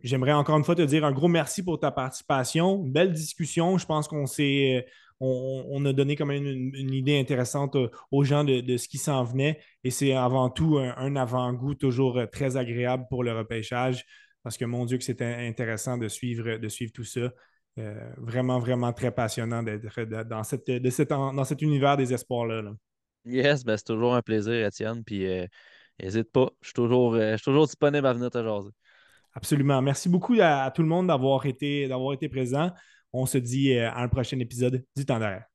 J'aimerais encore une fois te dire un gros merci pour ta participation. Une belle discussion. Je pense on a donné quand même une idée intéressante aux gens de ce qui s'en venait. Et c'est avant tout un avant-goût toujours très agréable pour le repêchage parce que mon Dieu que c'est intéressant de suivre tout ça. Vraiment, vraiment très passionnant d'être dans cet univers des espoirs-là, là. Yes, ben, c'est toujours un plaisir, Étienne. Puis, n'hésite pas. Je suis toujours disponible à venir te jaser. Absolument. Merci beaucoup à tout le monde d'avoir été présent. On se dit à un prochain épisode du Temps d'arrêt.